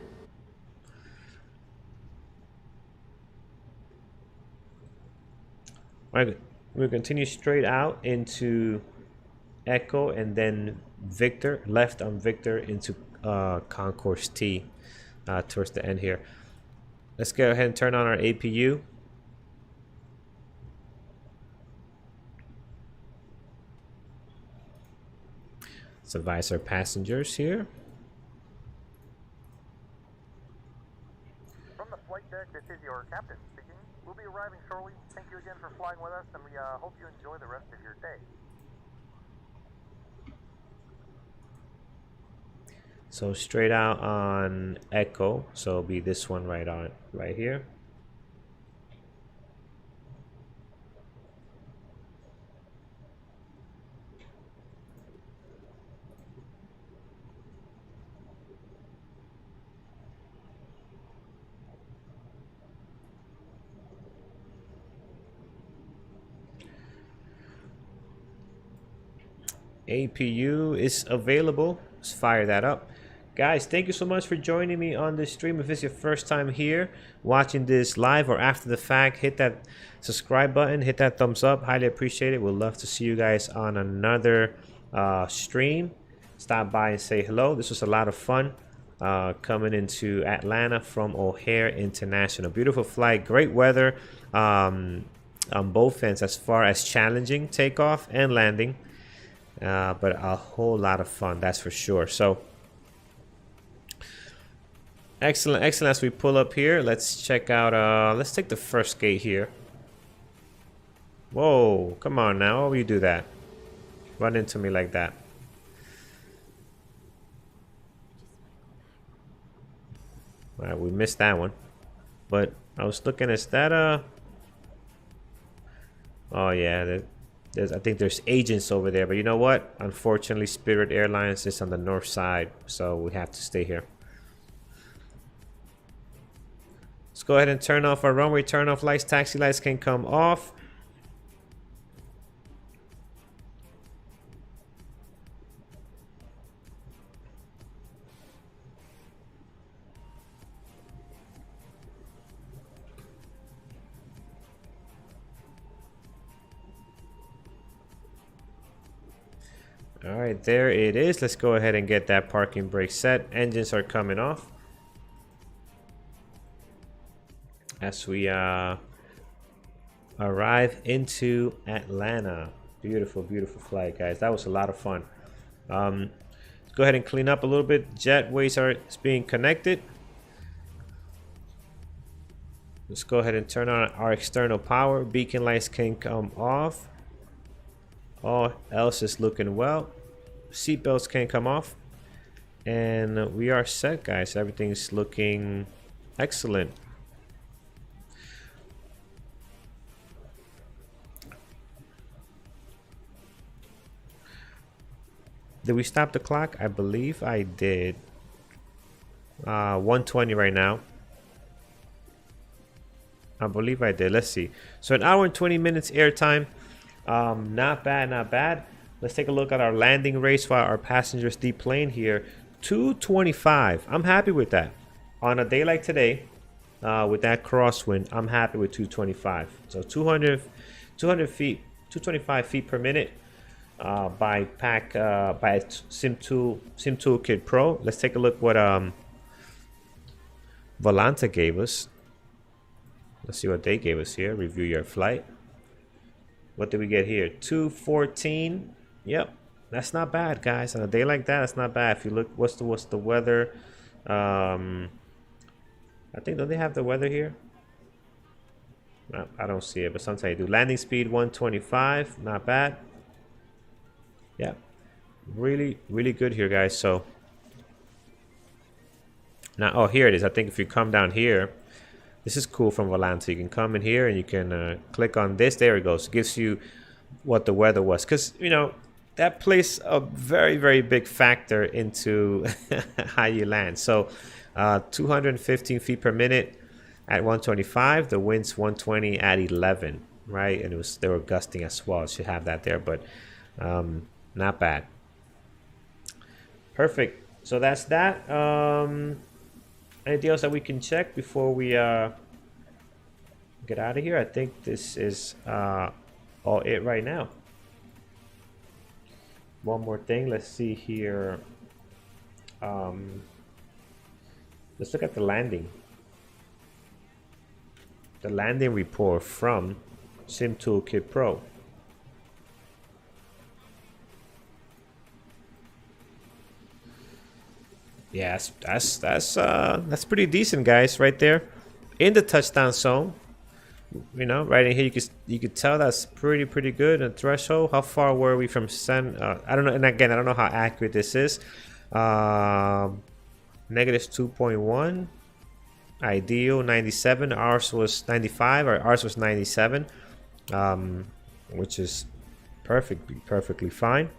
All right, we'll continue straight out into Echo and then Victor, left on Victor into Concourse T towards the end here. Let's go ahead and turn on our APU. Let's advise our passengers here. From the flight deck, this is your captain speaking. We'll be arriving shortly. Thank you again for flying with us, and we hope you enjoy the rest of your day. So straight out on Echo, so it'll be this one right here. APU is available. Let's fire that up. Guys, thank you so much for joining me on this stream. If it's your first time here watching this live or after the fact, hit that subscribe button, hit that thumbs up. Highly appreciate it. We'd love to see you guys on another stream. Stop by and say hello. This was a lot of fun coming into Atlanta from O'Hare International. Beautiful flight, great weather on both ends as far as challenging takeoff and landing. But a whole lot of fun, that's for sure. So excellent as we pull up here. Let's check out let's take the first gate here. Whoa, come on now, why will you do that? Run into me like that. All right, we missed that one, but I was looking, is that oh yeah, I think there's agents over there, but you know what? Unfortunately, Spirit Airlines is on the north side, so we have to stay here. Let's go ahead and turn off our runway turn off lights. Taxi lights can come off. All right, there it is. Let's go ahead and get that parking brake set. Engines are coming off as we arrive into Atlanta. Beautiful flight, guys. That was a lot of fun. Let's go ahead and clean up a little bit. Jetways are being connected. Let's go ahead and turn on our external power. Beacon lights can come off. All else is looking well. Seatbelts can come off. And we are set, guys. Everything's looking excellent. Did we stop the clock? I believe I did. 120 right now. I believe I did. Let's see. So 1 hour and 20 minutes airtime. Not bad, not bad. Let's take a look at our landing rates while our passengers deplane here. 225. I'm happy with that. On a day like today, with that crosswind, I'm happy with 225. So 200 feet, 225 feet per minute by Sim Toolkit Pro. Let's take a look what Volanta gave us. Let's see what they gave us here. Review your flight. What did we get here? 214. Yep, that's not bad, guys. On a day like that, that's not bad. If you look, what's the weather? I think, don't they have the weather here? No, I don't see it, but sometimes you do. Landing speed 125, not bad. Yeah, really, really good here, guys. So now, oh, here it is. I think if you come down here, this is cool from Volanta. You can come in here and you can click on this. There it goes. It gives you what the weather was. Because, you know, that plays a very, very big factor into how you land. So 215 feet per minute at 125. The wind's 120 at 11, right? And they were gusting as well. Should have that there, but not bad. Perfect. So that's that. Anything else that we can check before we get out of here? I think this is all it right now. One more thing. Let's see here. Let's look at the landing. The landing report from Sim Toolkit Pro. Yeah, that's pretty decent, guys, right there in the touchdown zone. You know, right in here, you could tell that's pretty good. And threshold, how far were we from sun? I don't know, and again, I don't know how accurate this is. Negative 2.1, ideal 97. Ours was 95, or ours was 97, which is perfectly fine.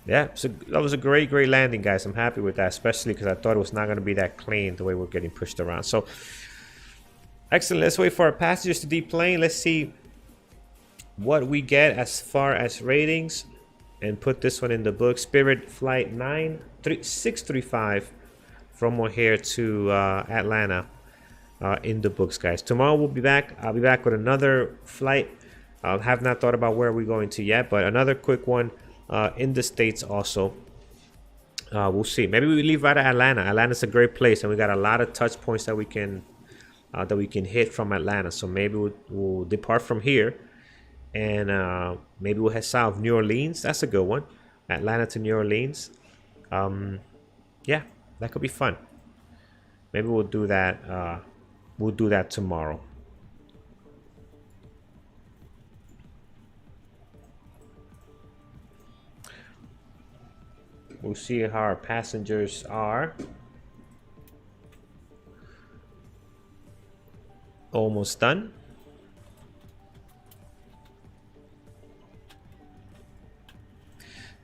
Yeah, so that was a great landing, guys. I'm happy with that, especially because I thought it was not going to be that clean the way we're getting pushed around. So excellent. Let's wait for our passengers to deplane. Let's see what we get as far as ratings and put this one in the book. Spirit Flight 635 from O'Hare to Atlanta in the books, guys. Tomorrow we'll be back. I'll be back with another flight. I have not thought about where we're going to yet, but another quick one. In the States also. We'll see. Maybe we leave right at Atlanta. Atlanta's a great place, and we got a lot of touch points that we can hit from Atlanta. So maybe we'll depart from here, and maybe we'll head south. New Orleans, that's a good one. Atlanta to New Orleans. Yeah, that could be fun. Maybe we'll do that. We'll do that tomorrow. We'll see how our passengers are. Almost done.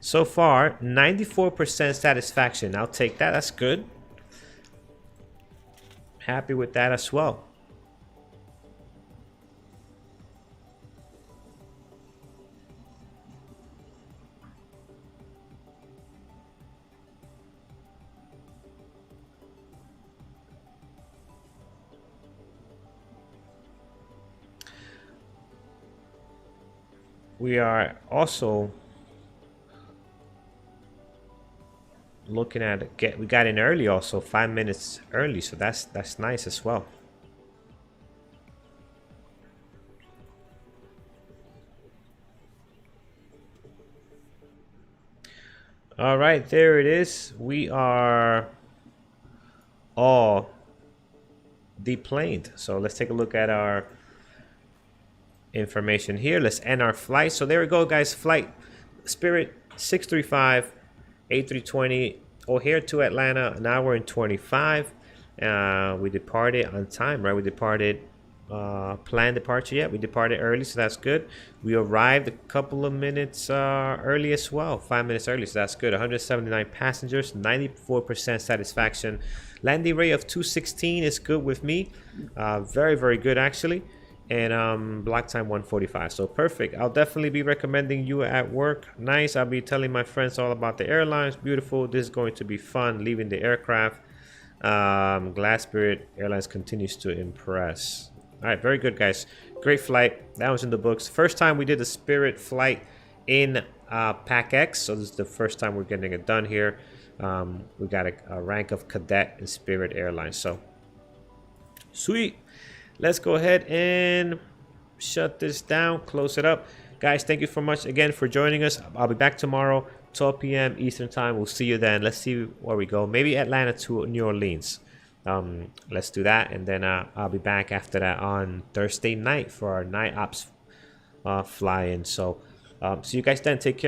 So far, 94% satisfaction. I'll take that. That's good. Happy with that as well. We are also looking at we got in early, also 5 minutes early, so that's nice as well. All right, there it is. We are all deplaned. So let's take a look at our information here. Let's end our flight. So there we go, guys. Flight Spirit 635 A320 O'Hare to Atlanta, 1 hour and 25. We departed on time, right? We departed planned departure yet. We departed early, so that's good. We arrived a couple of minutes early as well, 5 minutes early, so that's good. 179 passengers, 94% satisfaction. Landing rate of 216 is good with me. Very, very good actually. And block time 145, so perfect. I'll definitely be recommending you at work. Nice. I'll be telling my friends all about the airlines. Beautiful. This is going to be fun leaving the aircraft. Glass Spirit Airlines continues to impress. All right, very good, guys. Great flight. That was in the books. First time we did a Spirit flight in PACX, so this is the first time we're getting it done here. We got a rank of cadet in Spirit Airlines, so sweet. Let's go ahead and shut this down, close it up. Guys, thank you so much again for joining us. I'll be back tomorrow, 12 p.m. Eastern time. We'll see you then. Let's see where we go. Maybe Atlanta to New Orleans. Let's do that. And then I'll be back after that on Thursday night for our night ops fly-in. So see you guys then. Take care.